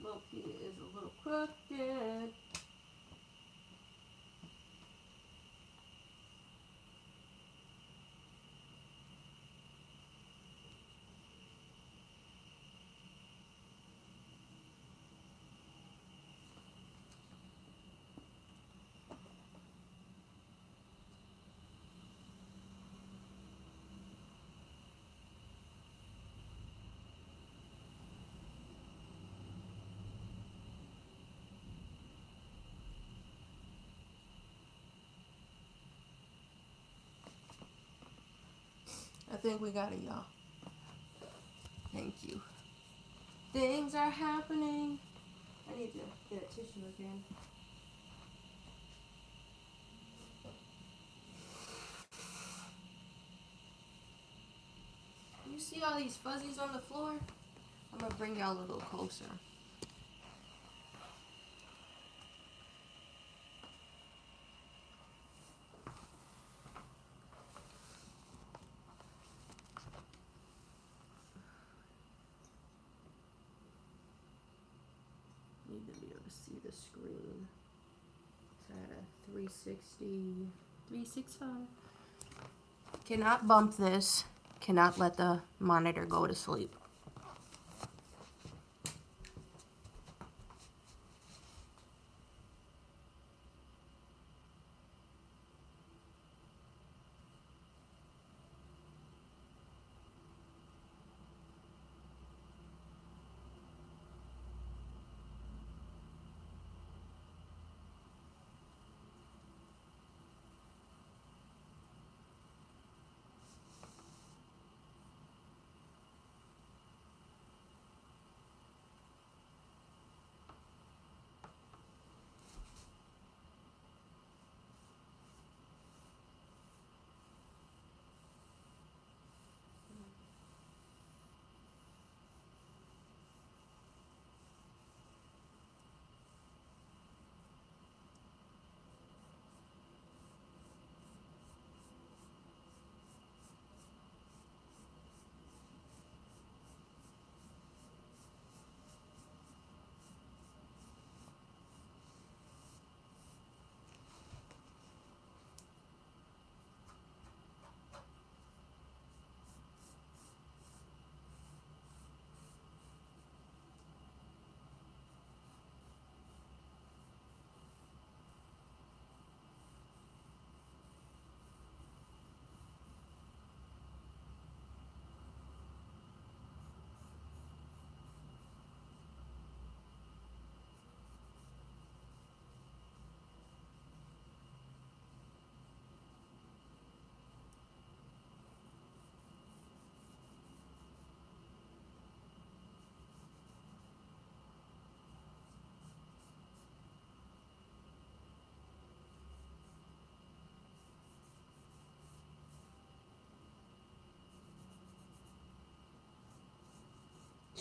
Loki is a little crooked. I think we got it, y'all. Thank you. Things are happening. I need to get a tissue again. You see all these fuzzies on the floor? I'm gonna bring y'all a little closer. Need to be able to see the screen. It's at a 360, 365. Cannot bump this. Cannot let the monitor go to sleep.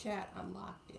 Chat, I'm locked in.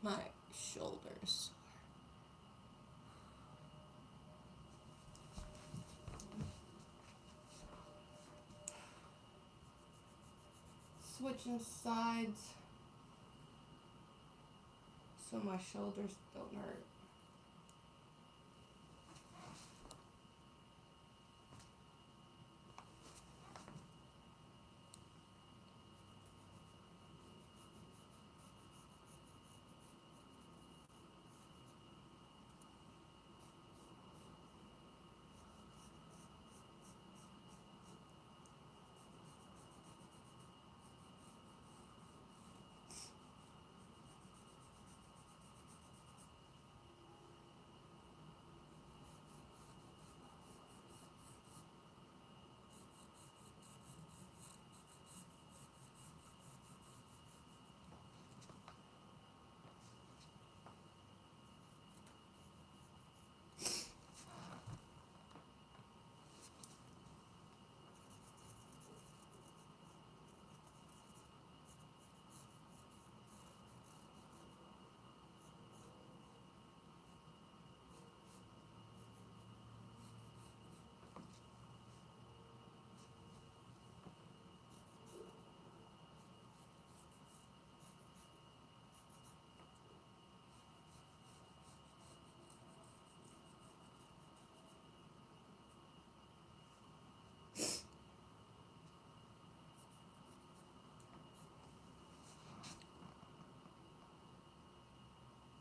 My shoulders. Switching sides so my shoulders don't hurt.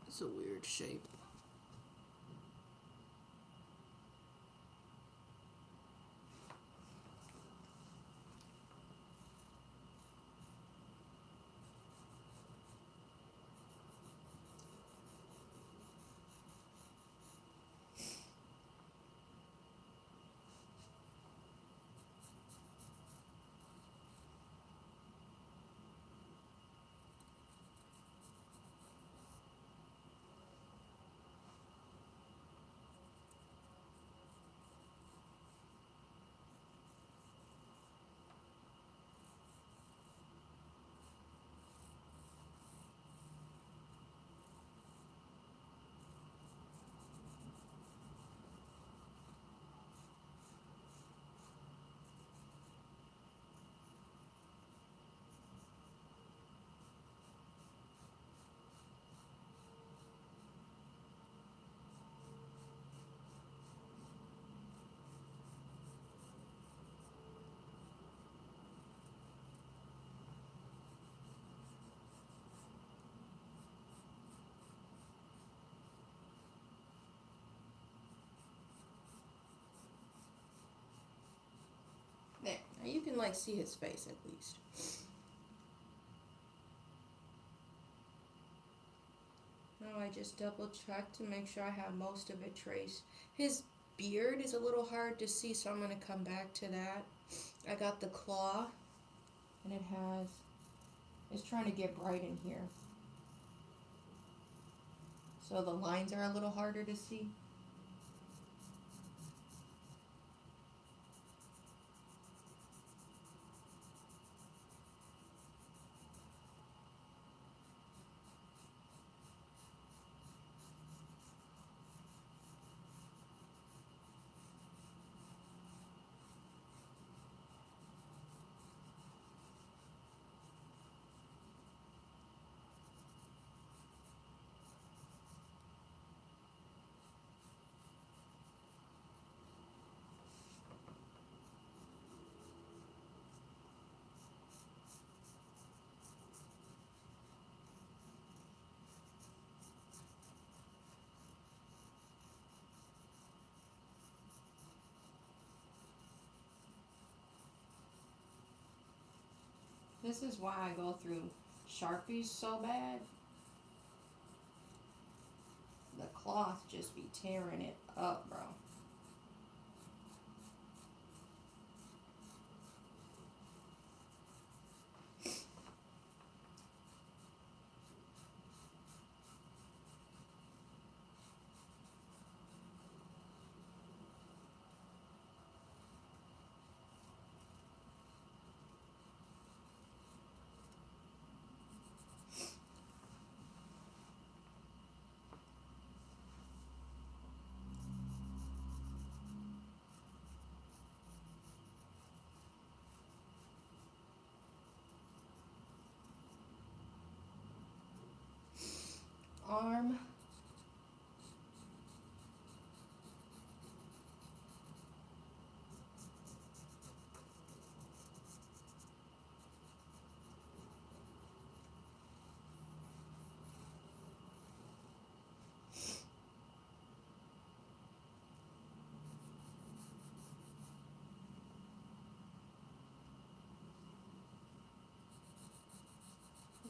It's a weird shape. like see his face at least. Now I just double check to make sure I have most of it traced. His beard is a little hard to see, so I'm going to come back to that. I got the claw, and it's trying to get bright in here. So the lines are a little harder to see. This is why I go through Sharpies so bad. The cloth just be tearing it up, bro. Arm.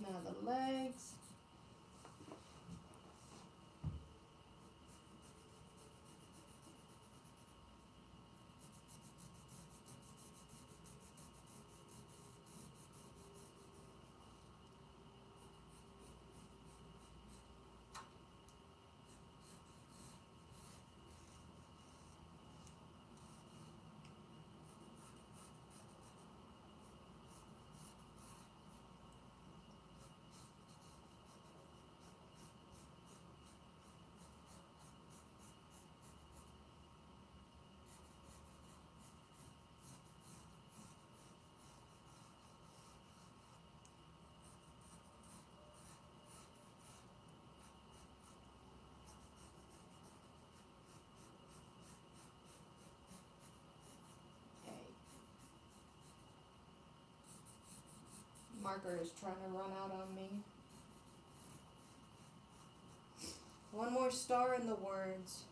Now the legs. Marker is trying to run out on me. One more star in the words.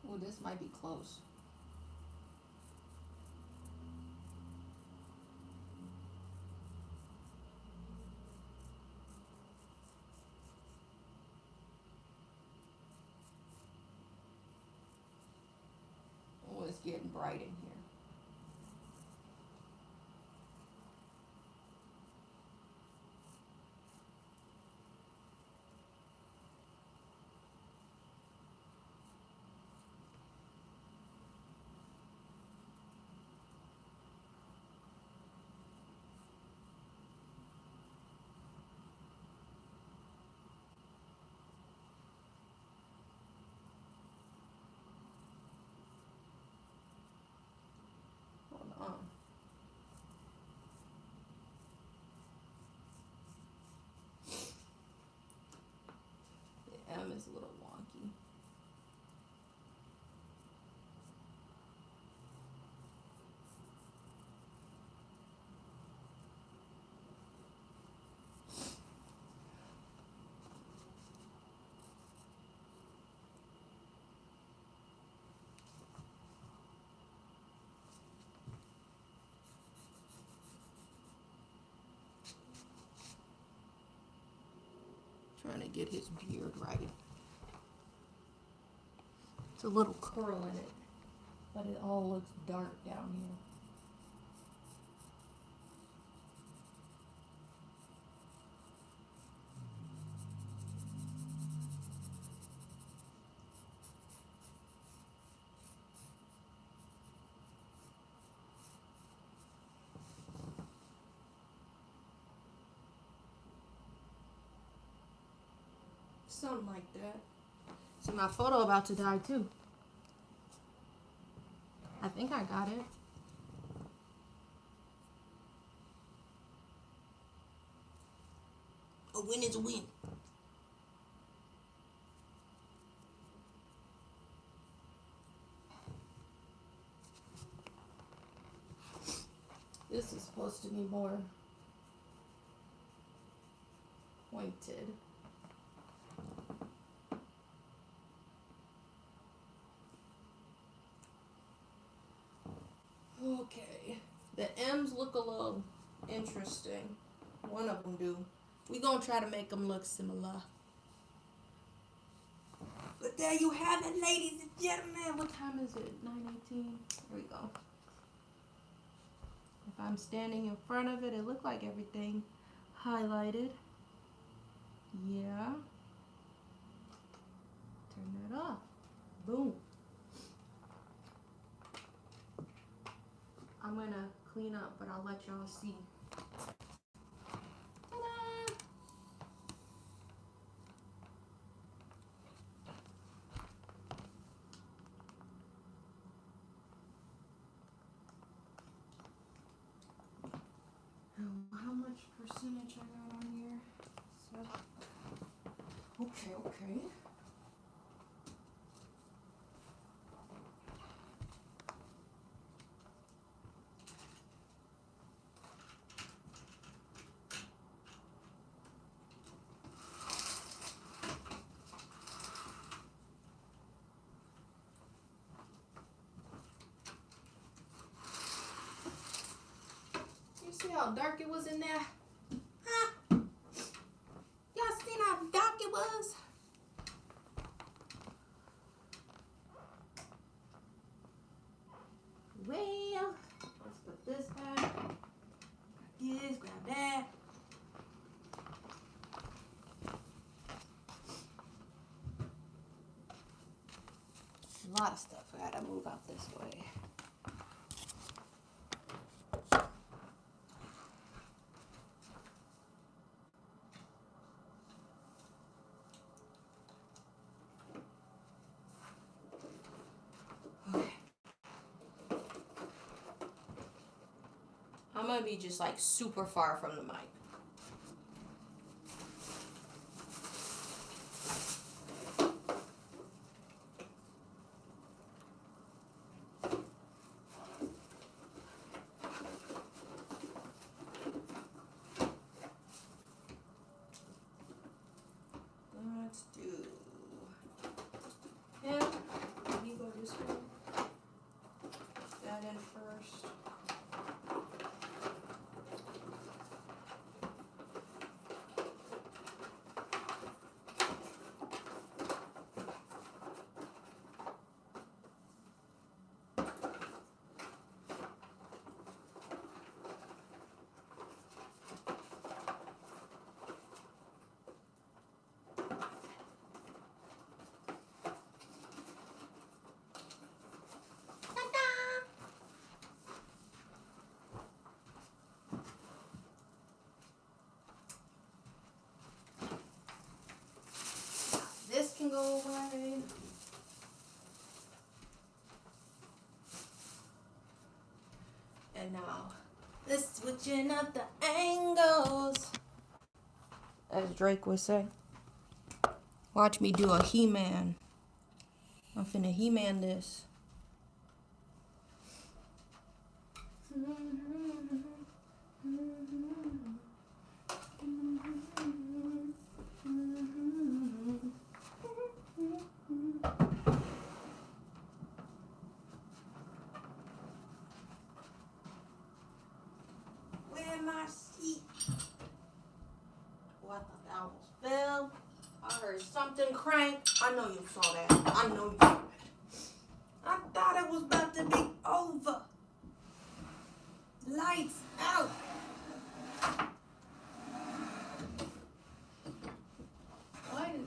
Oh, this might be close. Oh, it's getting bright in here. Trying to get his beard right. It's a little curl in it, but it all looks dark down here. Something like that. See, my photo about to die too. I think I got it. A win is a win. This is supposed to be more pointed. Okay. The M's look a little interesting. One of them do. We're going to try to make them look similar. But there you have it, ladies and gentlemen. What time is it? 9:18. Here we go. If I'm standing in front of it, it looked like everything highlighted. Yeah. Turn that off. Boom. I'm going to clean up, but I'll let y'all see. Ta-da! How much percentage I got on here? So, okay. See how dark it was in there? Huh? Y'all seen how dark it was? Well, let's put this back. Grab this, grab that. A lot of stuff. I gotta move out this way. I'm gonna be just like super far from the mic. Let's do. Yeah, you go this way. Put that in first. This can go away. And now, let's switching up the angles. As Drake would say. Watch me do a He-Man. I'm finna He-Man this. Where my seat? Oh, I thought that almost fell. I heard something crank. I know you saw that. I know you saw that. I thought it was about to be over. Lights out. What is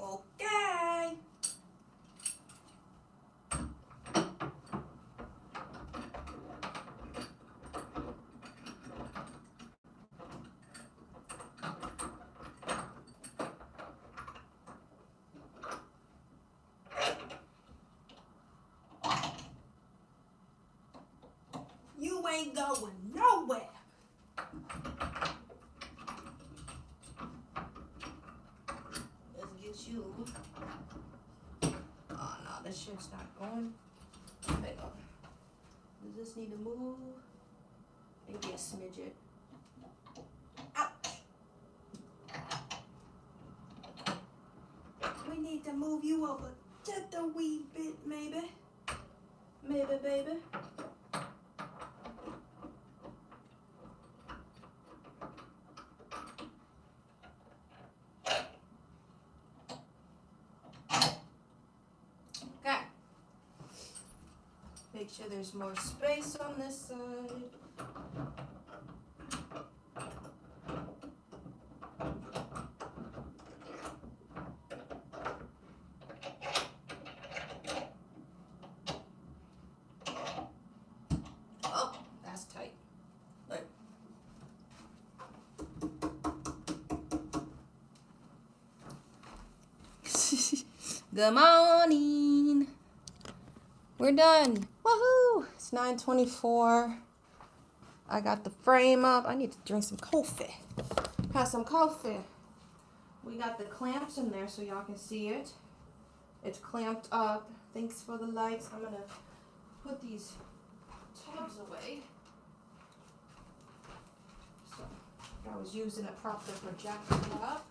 okay? You ain't going nowhere. Let's get you. Oh no, this shit's not going. Hang on. Does this need to move? Maybe a smidget. Ouch. We need to move you over just a wee bit, maybe. Maybe, baby. Okay. Make sure there's more space on this side. Oh, that's tight. Look. Good morning. We're done. Woohoo! It's 9:24. I got the frame up. I need to drink some coffee. Have some coffee. We got the clamps in there so y'all can see it. It's clamped up. Thanks for the lights. I'm gonna put these tabs away. So I was using a proper projector up.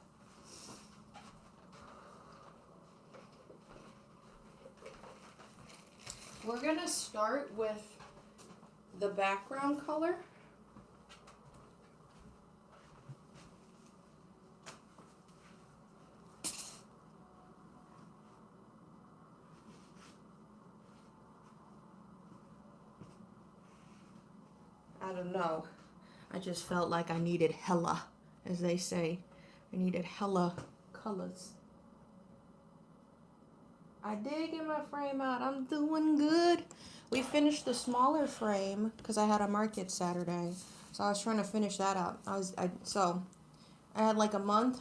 We're gonna start with the background color. I don't know. I just felt like I needed hella, as they say. I needed hella colors. I did get my frame out. I'm doing good. We finished the smaller frame because I had a market Saturday. So I was trying to finish that up. So I had like a month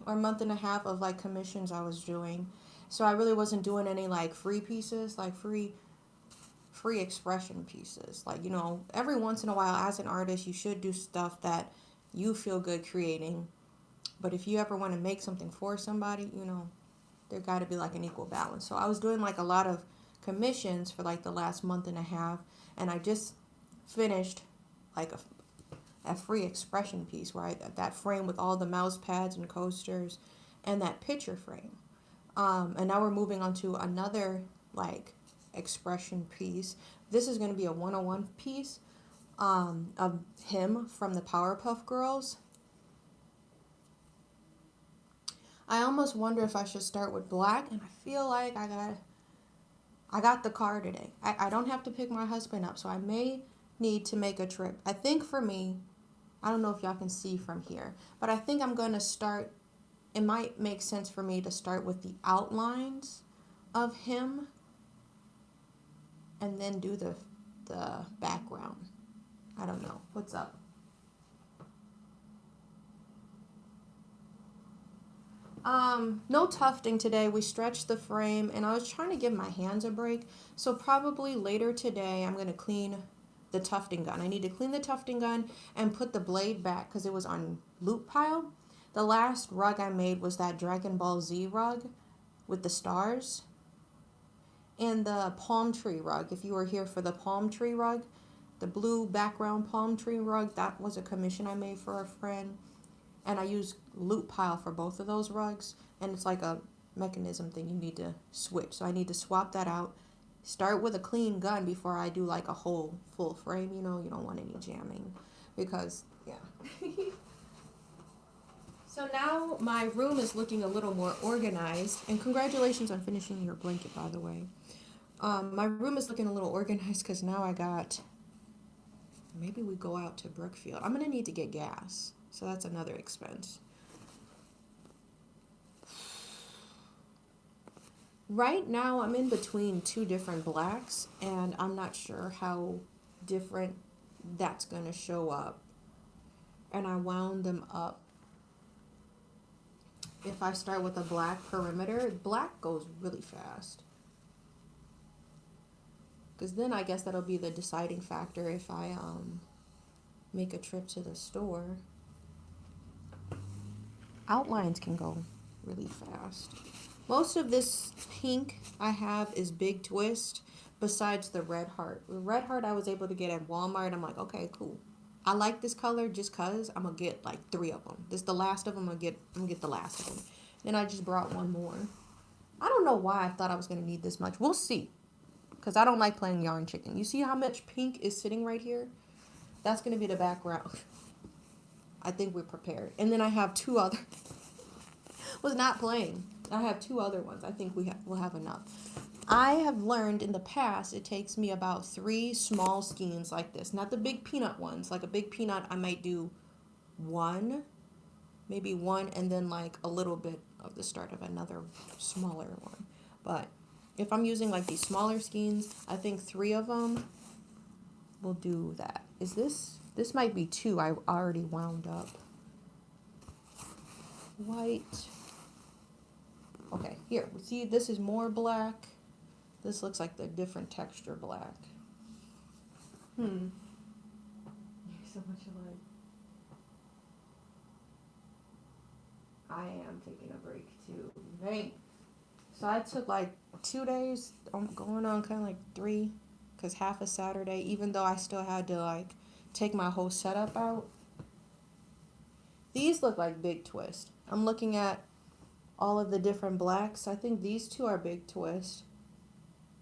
or a month and a half of like commissions I was doing. So I really wasn't doing any like free pieces, like free expression pieces. Like, you know, every once in a while as an artist, you should do stuff that you feel good creating. But if you ever want to make something for somebody, you know, there got to be like an equal balance. So I was doing like a lot of commissions for like the last month and a half, and I just finished like a free expression piece where that frame with all the mouse pads and coasters and that picture frame. And now we're moving on to another like expression piece. This is going to be a 101 piece of him from the Powerpuff Girls. I almost wonder if I should start with black, and I feel like I got the car today. I don't have to pick my husband up, so I may need to make a trip. I think for me, I don't know if y'all can see from here, but I think I'm going to start, it might make sense for me to start with the outlines of him and then do the background. I don't know. What's up? No tufting today. We stretched the frame, and I was trying to give my hands a break. So probably later today, I'm going to clean the tufting gun. I need to clean the tufting gun and put the blade back because it was on loop pile. The last rug I made was that Dragon Ball Z rug, with the stars. And the palm tree rug, if you were here for the palm tree rug, the blue background palm tree rug, that was a commission I made for a friend. And I use loop pile for both of those rugs. And it's like a mechanism thing you need to switch. So I need to swap that out. Start with a clean gun before I do like a whole full frame. You know, you don't want any jamming because, yeah. So now my room is looking a little more organized. And congratulations on finishing your blanket, by the way. My room is looking a little organized because now I got, maybe we go out to Brookfield. I'm going to need to get gas. So that's another expense. Right now I'm in between two different blacks and I'm not sure how different that's going to show up. And I wound them up. If I start with a black perimeter, black goes really fast. Because then I guess that'll be the deciding factor if I make a trip to the store. Outlines can go really fast. Most of this pink I have is Big Twist, besides the red heart. The red heart I was able to get at Walmart. I'm like, okay, cool. I like this color just cause I'm gonna get like 3 of them. This is the last of them. I'm gonna get the last of them. Then I just brought one more. I don't know why I thought I was gonna need this much. We'll see. Cause I don't like playing yarn chicken. You see how much pink is sitting right here? That's gonna be the background. I think we're prepared. And then I have 2 other. Was not playing. I have 2 other ones. I think we'll have enough. I have learned in the past it takes me about 3 small skeins like this. Not the big peanut ones. Like a big peanut, I might do 1, maybe 1, and then like a little bit of the start of another smaller one. But if I'm using like these smaller skeins, I think 3 of them will do that. Is this might be 2 I already wound up. White. Okay, here. See, this is more black. This looks like the different texture black. You're so much alike. I am taking a break too. Right. So I took like 2 days. I'm going on kind of like 3, because half a Saturday, even though I still had to like take my whole setup out. These look like Big Twist. I'm looking at all of the different blacks. I think these 2 are Big Twist.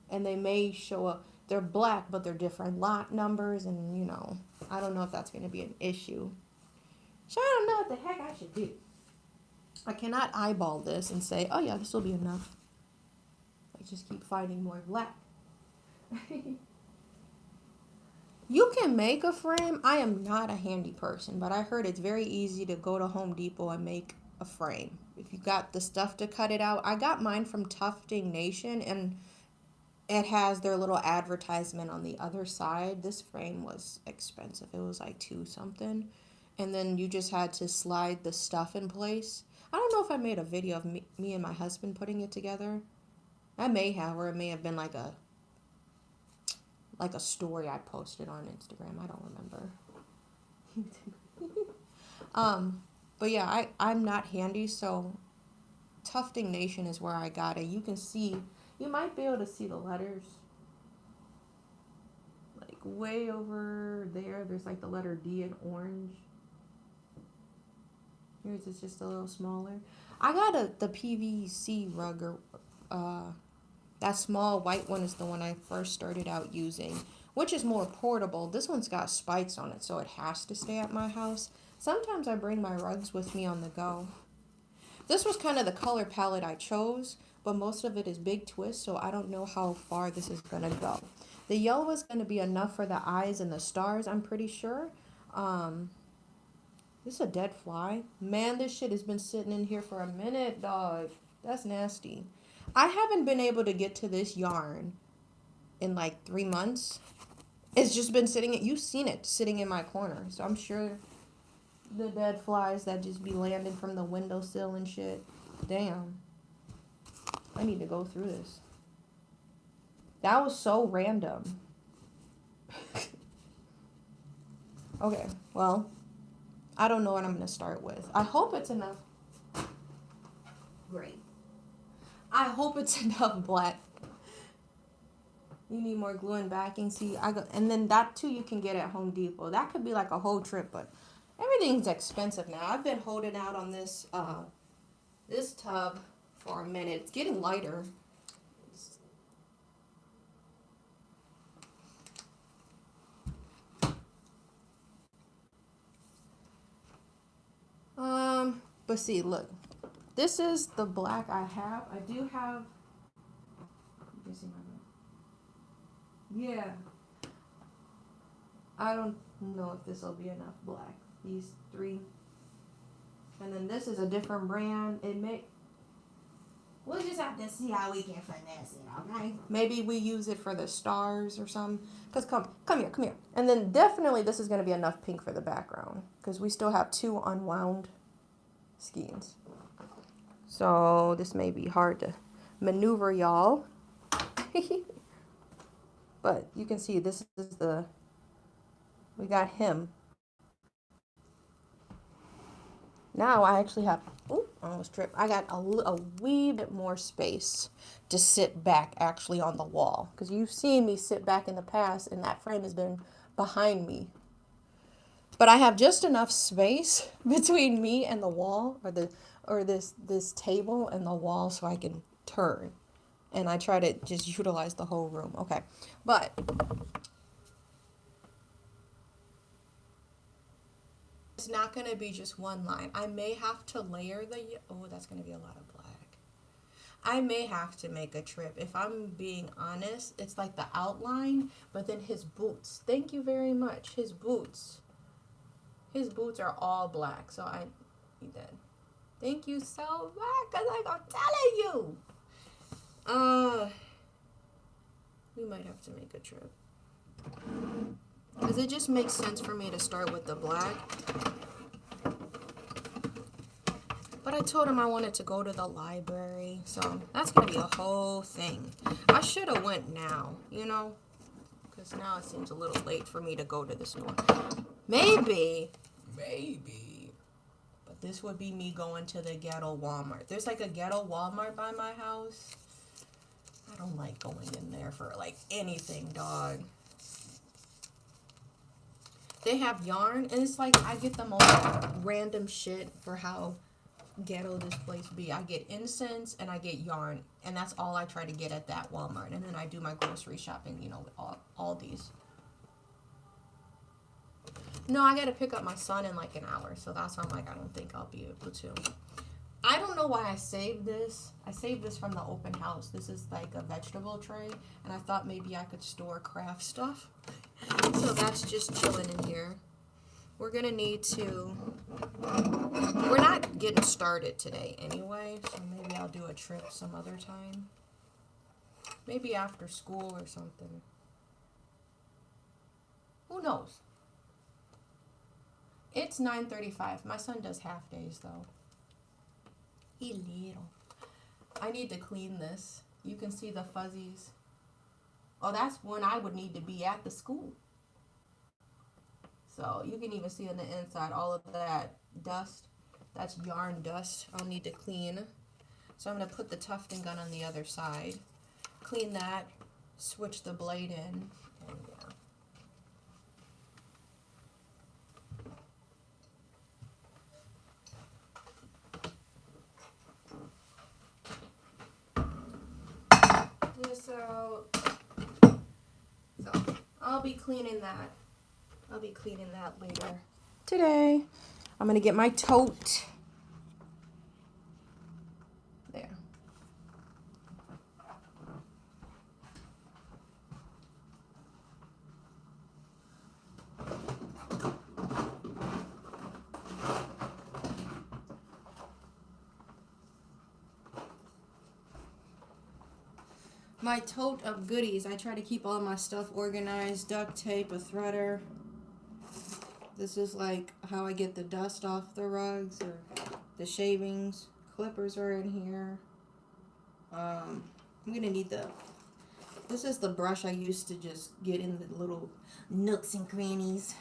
And they may show up. They're black, but they're different lot numbers. And, you know, I don't know if that's going to be an issue. So I don't know what the heck I should do. I cannot eyeball this and say, oh, yeah, this will be enough. I just keep finding more black. You can make a frame. I am not a handy person, but I heard it's very easy to go to Home Depot and make a frame. If you got the stuff to cut it out. I got mine from Tufting Nation, and it has their little advertisement on the other side. This frame was expensive. It was like 2 something. And then you just had to slide the stuff in place. I don't know if I made a video of me and my husband putting it together. I may have, or it may have been like a story I posted on Instagram. I don't remember. But yeah, I'm not handy, so Tufting Nation is where I got it. You can see, you might be able to see the letters. Like way over there, there's like the letter D in orange. Yours is just a little smaller. I got the PVC rug, or that small white one is the one I first started out using, which is more portable. This one's got spikes on it, so it has to stay at my house. Sometimes I bring my rugs with me on the go. This was kind of the color palette I chose, but most of it is Big Twist, so I don't know how far this is going to go. The yellow is going to be enough for the eyes and the stars, I'm pretty sure. This is a dead fly. Man, this shit has been sitting in here for a minute, dog. That's nasty. I haven't been able to get to this yarn in like 3 months. It's just been sitting, you've seen it sitting in my corner. So I'm sure the dead flies that just be landing from the windowsill and shit. Damn. I need to go through this. That was so random. Okay, well, I don't know what I'm going to start with. I hope it's enough. Great. I hope it's enough black. You need more glue and backing. See, and then that too you can get at Home Depot. That could be like a whole trip, but everything's expensive now. I've been holding out on this this tub for a minute. It's getting lighter. But see, look, this is the black I have. I do have. You see my black? Yeah. I don't know if this will be enough black. These three. And then this is a different brand. We'll just have to see how we can finesse it, okay? Maybe we use it for the stars or something. Because come here. And then definitely this is going to be enough pink for the background. Because we still have 2 unwound skeins. So this may be hard to maneuver, y'all. But you can see this is we got him. Now I actually have, I almost tripped. I got a wee bit more space to sit back actually on the wall. Because you've seen me sit back in the past and that frame has been behind me. But I have just enough space between me and the wall or this table and the wall so I can turn. And I try to just utilize the whole room. Okay. But it's not going to be just one line. I may have to layer that's going to be a lot of black. I may have to make a trip. If I'm being honest, it's like the outline, but then his boots. Thank you very much. His boots are all black, so I need that. Thank you so much, because I'm telling you. We might have to make a trip. Because it just makes sense for me to start with the black. But I told him I wanted to go to the library. So that's going to be a whole thing. I should have went now, because now it seems a little late for me to go to the store. Maybe. But this would be me going to the ghetto Walmart. There's like a ghetto Walmart by my house. I don't like going in there for like anything, dog. They have yarn, and it's like I get the most random shit for how ghetto this place be. I get incense and I get yarn, and that's all I try to get at that Walmart. And then I do my grocery shopping, with all these. No, I gotta pick up my son in like an hour, so that's why I'm like, I don't think I'll be able to. I don't know why I saved this. I saved this from the open house. This is like a vegetable tray, and I thought maybe I could store craft stuff. So that's just chilling in here. We're gonna need to, we're not getting started today anyway, so maybe I'll do a trip some other time. Maybe after school or something. Who knows? It's 9:35. My son does half days though. He little. I need to clean this. You can see the fuzzies. Oh, that's when I would need to be at the school. So you can even see on the inside all of that dust. That's yarn dust I'll need to clean. So I'm going to put the tufting gun on the other side. Clean that. Switch the blade in. And this out. So I'll be cleaning that. I'll be cleaning that later. Today, I'm going to get my tote. There. My tote of goodies. I try to keep all my stuff organized. Duct tape, a threader. This is like how I get the dust off the rugs or the shavings. Clippers are in here. I'm gonna need this is the brush I used to just get in the little nooks and crannies.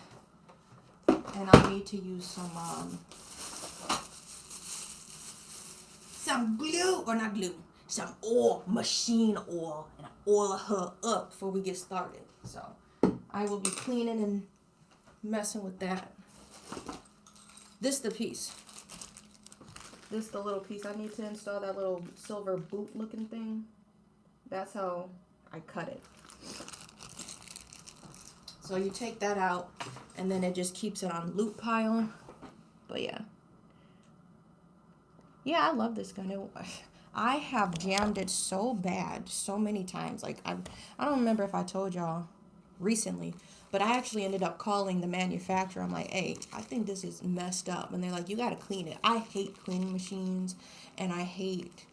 And I'll need to use some glue, or not glue, some oil, machine oil, and oil her up before we get started. So I will be cleaning and messing with that. This the piece. This the little piece. I need to install that little silver boot looking thing. That's how I cut it. So you take that out, and then it just keeps it on loop pile. But yeah. Yeah, I love this gun. I have jammed it so bad so many times. Like, I don't remember if I told y'all recently, but I actually ended up calling the manufacturer. I'm like, hey, I think this is messed up. And they're like, you got to clean it. I hate cleaning machines, and I hate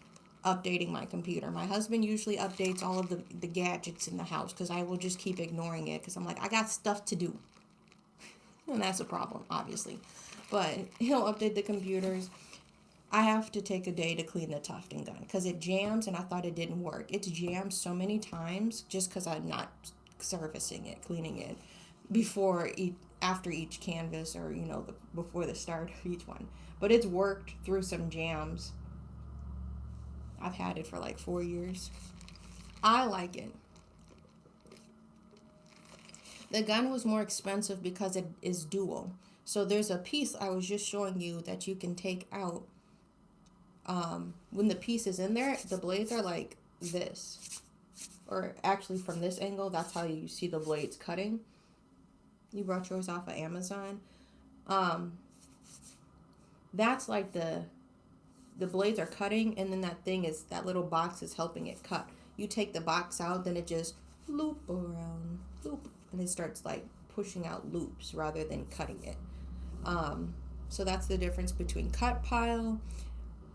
updating my computer. My husband usually updates all of the gadgets in the house because I will just keep ignoring it because I'm like, I got stuff to do. And that's a problem, obviously. But he'll update the computers. I have to take a day to clean the tufting gun because it jams, and I thought it didn't work. It's jammed so many times just because I'm not servicing it, cleaning it after each canvas, or before the start of each one. But it's worked through some jams. I've had it for like 4 years. I like it. The gun was more expensive because it is dual. So there's a piece I was just showing you that you can take out. When the piece is in there, the blades are like this. Or actually from this angle, that's how you see the blades cutting. You brought yours off of Amazon. That's like the blades are cutting, and then that little box is helping it cut. You take the box out, then it just loop around, loop, and it starts like pushing out loops rather than cutting it. So that's the difference between cut pile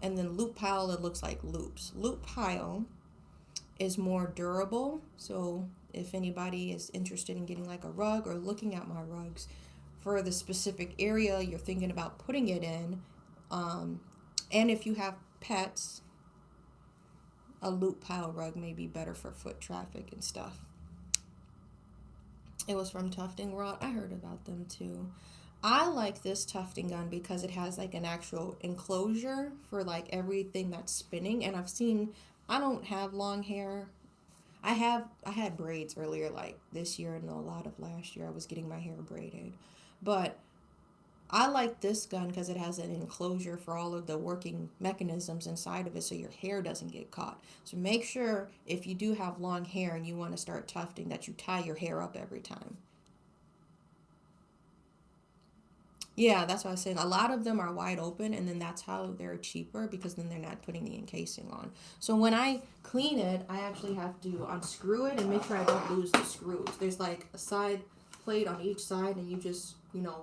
and then loop pile. It looks like loops. Loop pile is more durable. So if anybody is interested in getting like a rug or looking at my rugs for the specific area you're thinking about putting it in, and if you have pets, a loop pile rug may be better for foot traffic and stuff. It was from Tufting World. I heard about them too. I like this tufting gun because it has like an actual enclosure for like everything that's spinning. And I don't have long hair. I had braids earlier, like this year and a lot of last year. I was getting my hair braided. But I like this gun because it has an enclosure for all of the working mechanisms inside of it so your hair doesn't get caught. So make sure if you do have long hair and you want to start tufting that you tie your hair up every time. Yeah, that's what I was saying. A lot of them are wide open, and then that's how they're cheaper because then they're not putting the encasing on. So when I clean it, I actually have to unscrew it and make sure I don't lose the screws. There's like a side plate on each side, and you just,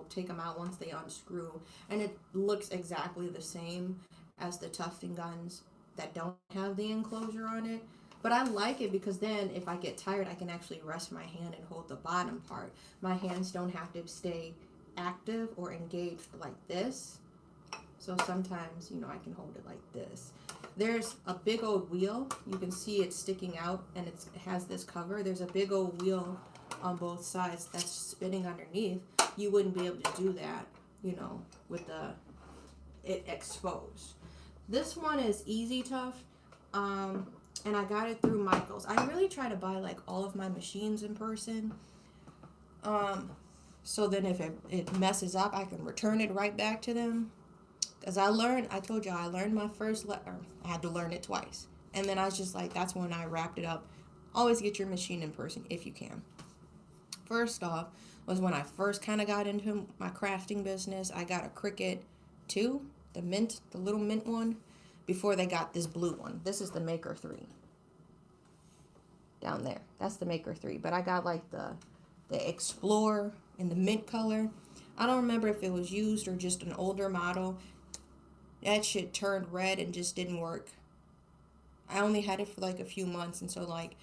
take them out once they unscrew. And it looks exactly the same as the tufting guns that don't have the enclosure on it. But I like it because then if I get tired, I can actually rest my hand and hold the bottom part. My hands don't have to stay active or engaged like this. So sometimes, I can hold it like this. There's a big old wheel. You can see it sticking out, and it has this cover. There's a big old wheel on both sides that's spinning underneath. You wouldn't be able to do that, with it exposed. This one is Easy Tough, and I got it through Michael's. I really try to buy like all of my machines in person. So then if it messes up, I can return it right back to them. Because I told you, I learned my first letter. I had to learn it twice. And then I was just like, that's when I wrapped it up. Always get your machine in person if you can. First off was when I first kind of got into my crafting business. I got a Cricut 2, the little mint one, before they got this blue one. This is the Maker 3. Down there. That's the Maker 3. But I got like the Explorer in the mint color. I don't remember if it was used or just an older model. That shit turned red and just didn't work. I only had it for like a few months, and so like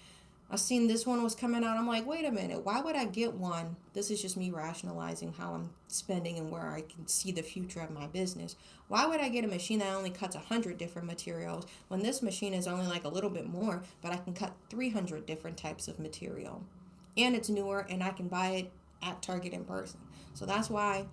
I seen this one was coming out. I'm like, wait a minute, why would I get one? This is just me rationalizing how I'm spending and where I can see the future of my business. Why would I get a machine that only cuts 100 different materials when this machine is only like a little bit more, but I can cut 300 different types of material? And it's newer, and I can buy it at Target in person. So that's why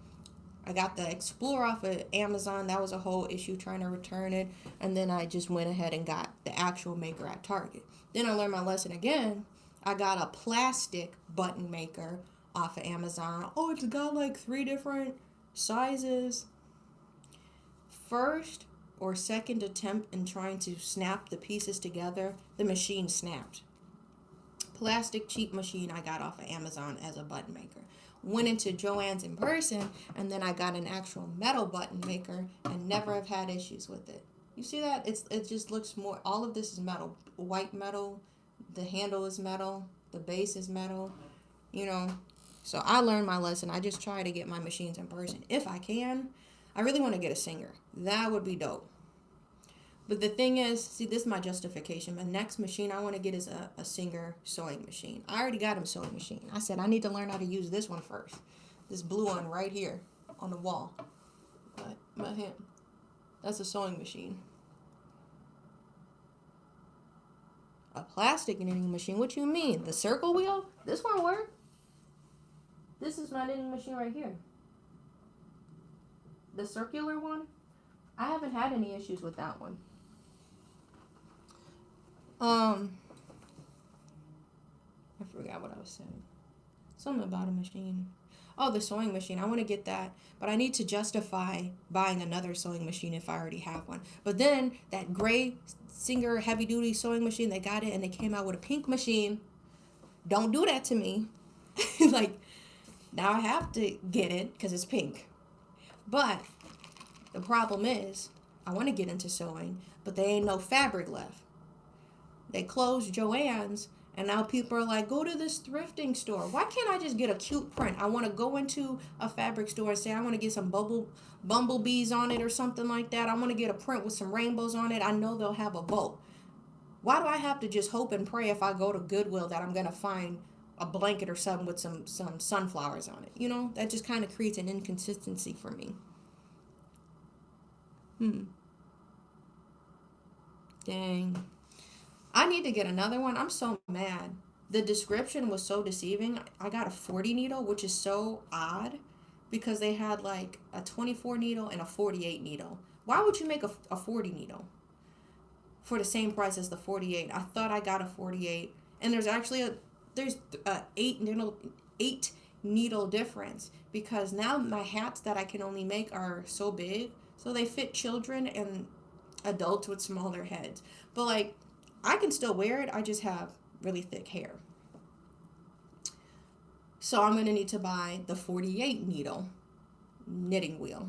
I got the Explorer off of Amazon. That was a whole issue trying to return it. And then I just went ahead and got the actual maker at Target. Then I learned my lesson again. I got a plastic button maker off of Amazon. Oh, it's got like 3 different sizes. First or second attempt in trying to snap the pieces together, the machine snapped. Plastic cheap machine I got off of Amazon as a button maker. Went into Joann's in person, and then I got an actual metal button maker and never have had issues with it. You see that? It just looks more, all of this is metal. White metal, the handle is metal, the base is metal, you know. So I learned my lesson. I just try to get my machines in person if I can. I really want to get a singer. That would be dope. But the thing is, see, this is my justification. The next machine I want to get is a Singer sewing machine. I already got a sewing machine. I said I need to learn how to use this one first. This blue one right here on the wall. But my hand. That's a sewing machine. A plastic knitting machine? What you mean? The circle wheel? This one work? This is my knitting machine right here. The circular one? I haven't had any issues with that one. I forgot what I was saying. Something about a machine. Oh, the sewing machine. I want to get that, but I need to justify buying another sewing machine if I already have one. But then that gray Singer heavy duty sewing machine, they got it and they came out with a pink machine. Don't do that to me. Like, now I have to get it because it's pink. But the problem is, I want to get into sewing, but there ain't no fabric left. They closed Joann's, and now people are like, go to this thrifting store. Why can't I just get a cute print? I want to go into a fabric store and say, I want to get some bumblebees on it or something like that. I want to get a print with some rainbows on it. I know they'll have a bow. Why do I have to just hope and pray if I go to Goodwill that I'm going to find a blanket or something with some sunflowers on it? You know, that just kind of creates an inconsistency for me. Dang. I need to get another one. I'm so mad. The description was so deceiving. I got a 40 needle, which is so odd because they had like a 24 needle and a 48 needle. Why would you make a 40 needle for the same price as the 48? I thought I got a 48, and there's actually a 8 needle difference because now my hats that I can only make are so big, so they fit children and adults with smaller heads. But like, I can still wear it. I just have really thick hair. So I'm going to need to buy the 48 needle knitting wheel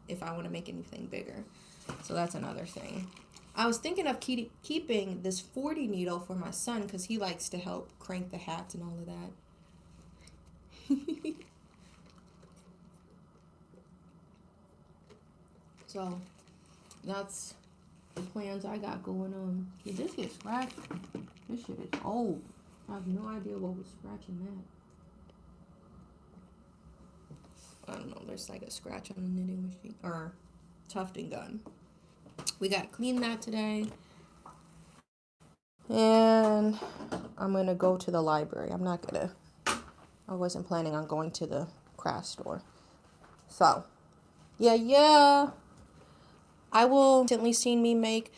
if I want to make anything bigger. So that's another thing. I was thinking of keeping this 40 needle for my son because he likes to help crank the hats and all of that. So that's the plans I got going on. Did this get scratched? This shit is old. I have no idea what was scratching that. I don't know. There's like a scratch on the knitting machine or tufting gun. We got to clean that today. And I'm going to go to the library. I wasn't planning on going to the craft store. So, yeah. I will instantly see me make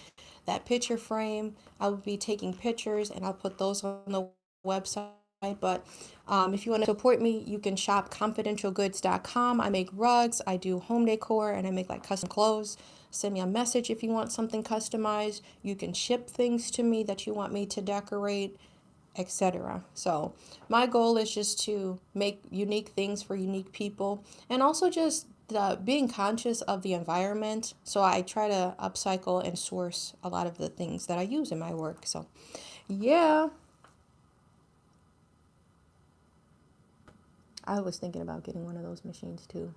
that picture frame. I will be taking pictures and I'll put those on the website. But if you want to support me, you can shop confidentialgoods.com. I make rugs, I do home decor, and I make like custom clothes. Send me a message if you want something customized. You can ship things to me that you want me to decorate, etc. So my goal is just to make unique things for unique people, and also just being conscious of the environment. So I try to upcycle and source a lot of the things that I use in my work. So yeah, I was thinking about getting one of those machines too.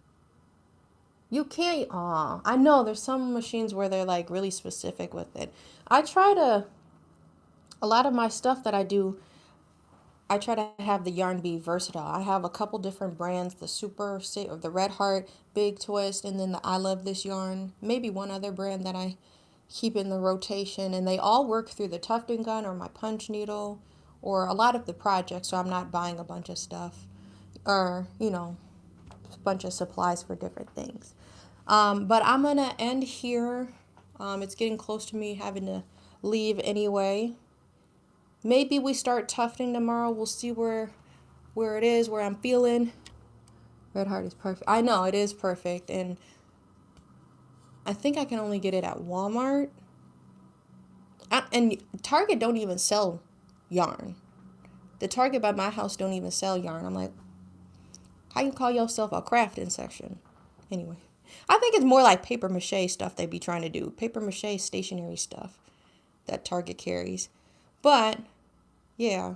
You can't, I know there's some machines where they're like really specific with it. A lot of my stuff that I do, I try to have the yarn be versatile. I have a couple different brands, the Super, or the Red Heart, Big Twist, and then the I Love This Yarn. Maybe one other brand that I keep in the rotation. And they all work through the tufting gun or my punch needle or a lot of the projects. So I'm not buying a bunch of stuff or, bunch of supplies for different things. But I'm going to end here. It's getting close to me having to leave anyway. Maybe we start tufting tomorrow. We'll see where it is, where I'm feeling. Red Heart is perfect. I know, it is perfect. And I think I can only get it at Walmart. And Target don't even sell yarn. The Target by my house don't even sell yarn. I'm like, how you call yourself a crafting section? Anyway, I think it's more like paper mache stuff they be trying to do. Paper mache stationery stuff that Target carries. But, yeah.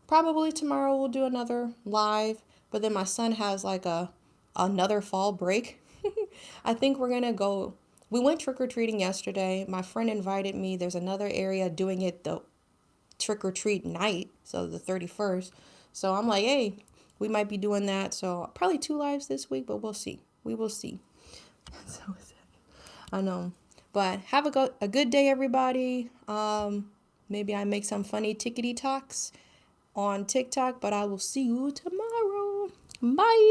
Probably tomorrow we'll do another live. But then my son has like another fall break. I think we're going to go. We went trick-or-treating yesterday. My friend invited me. There's another area doing it the trick-or-treat night, so the 31st. So I'm like, hey, we might be doing that. So probably 2 lives this week, but we'll see. We will see. So I know. But have a good day, everybody. Maybe I make some funny tickety talks on TikTok, but I will see you tomorrow. Bye.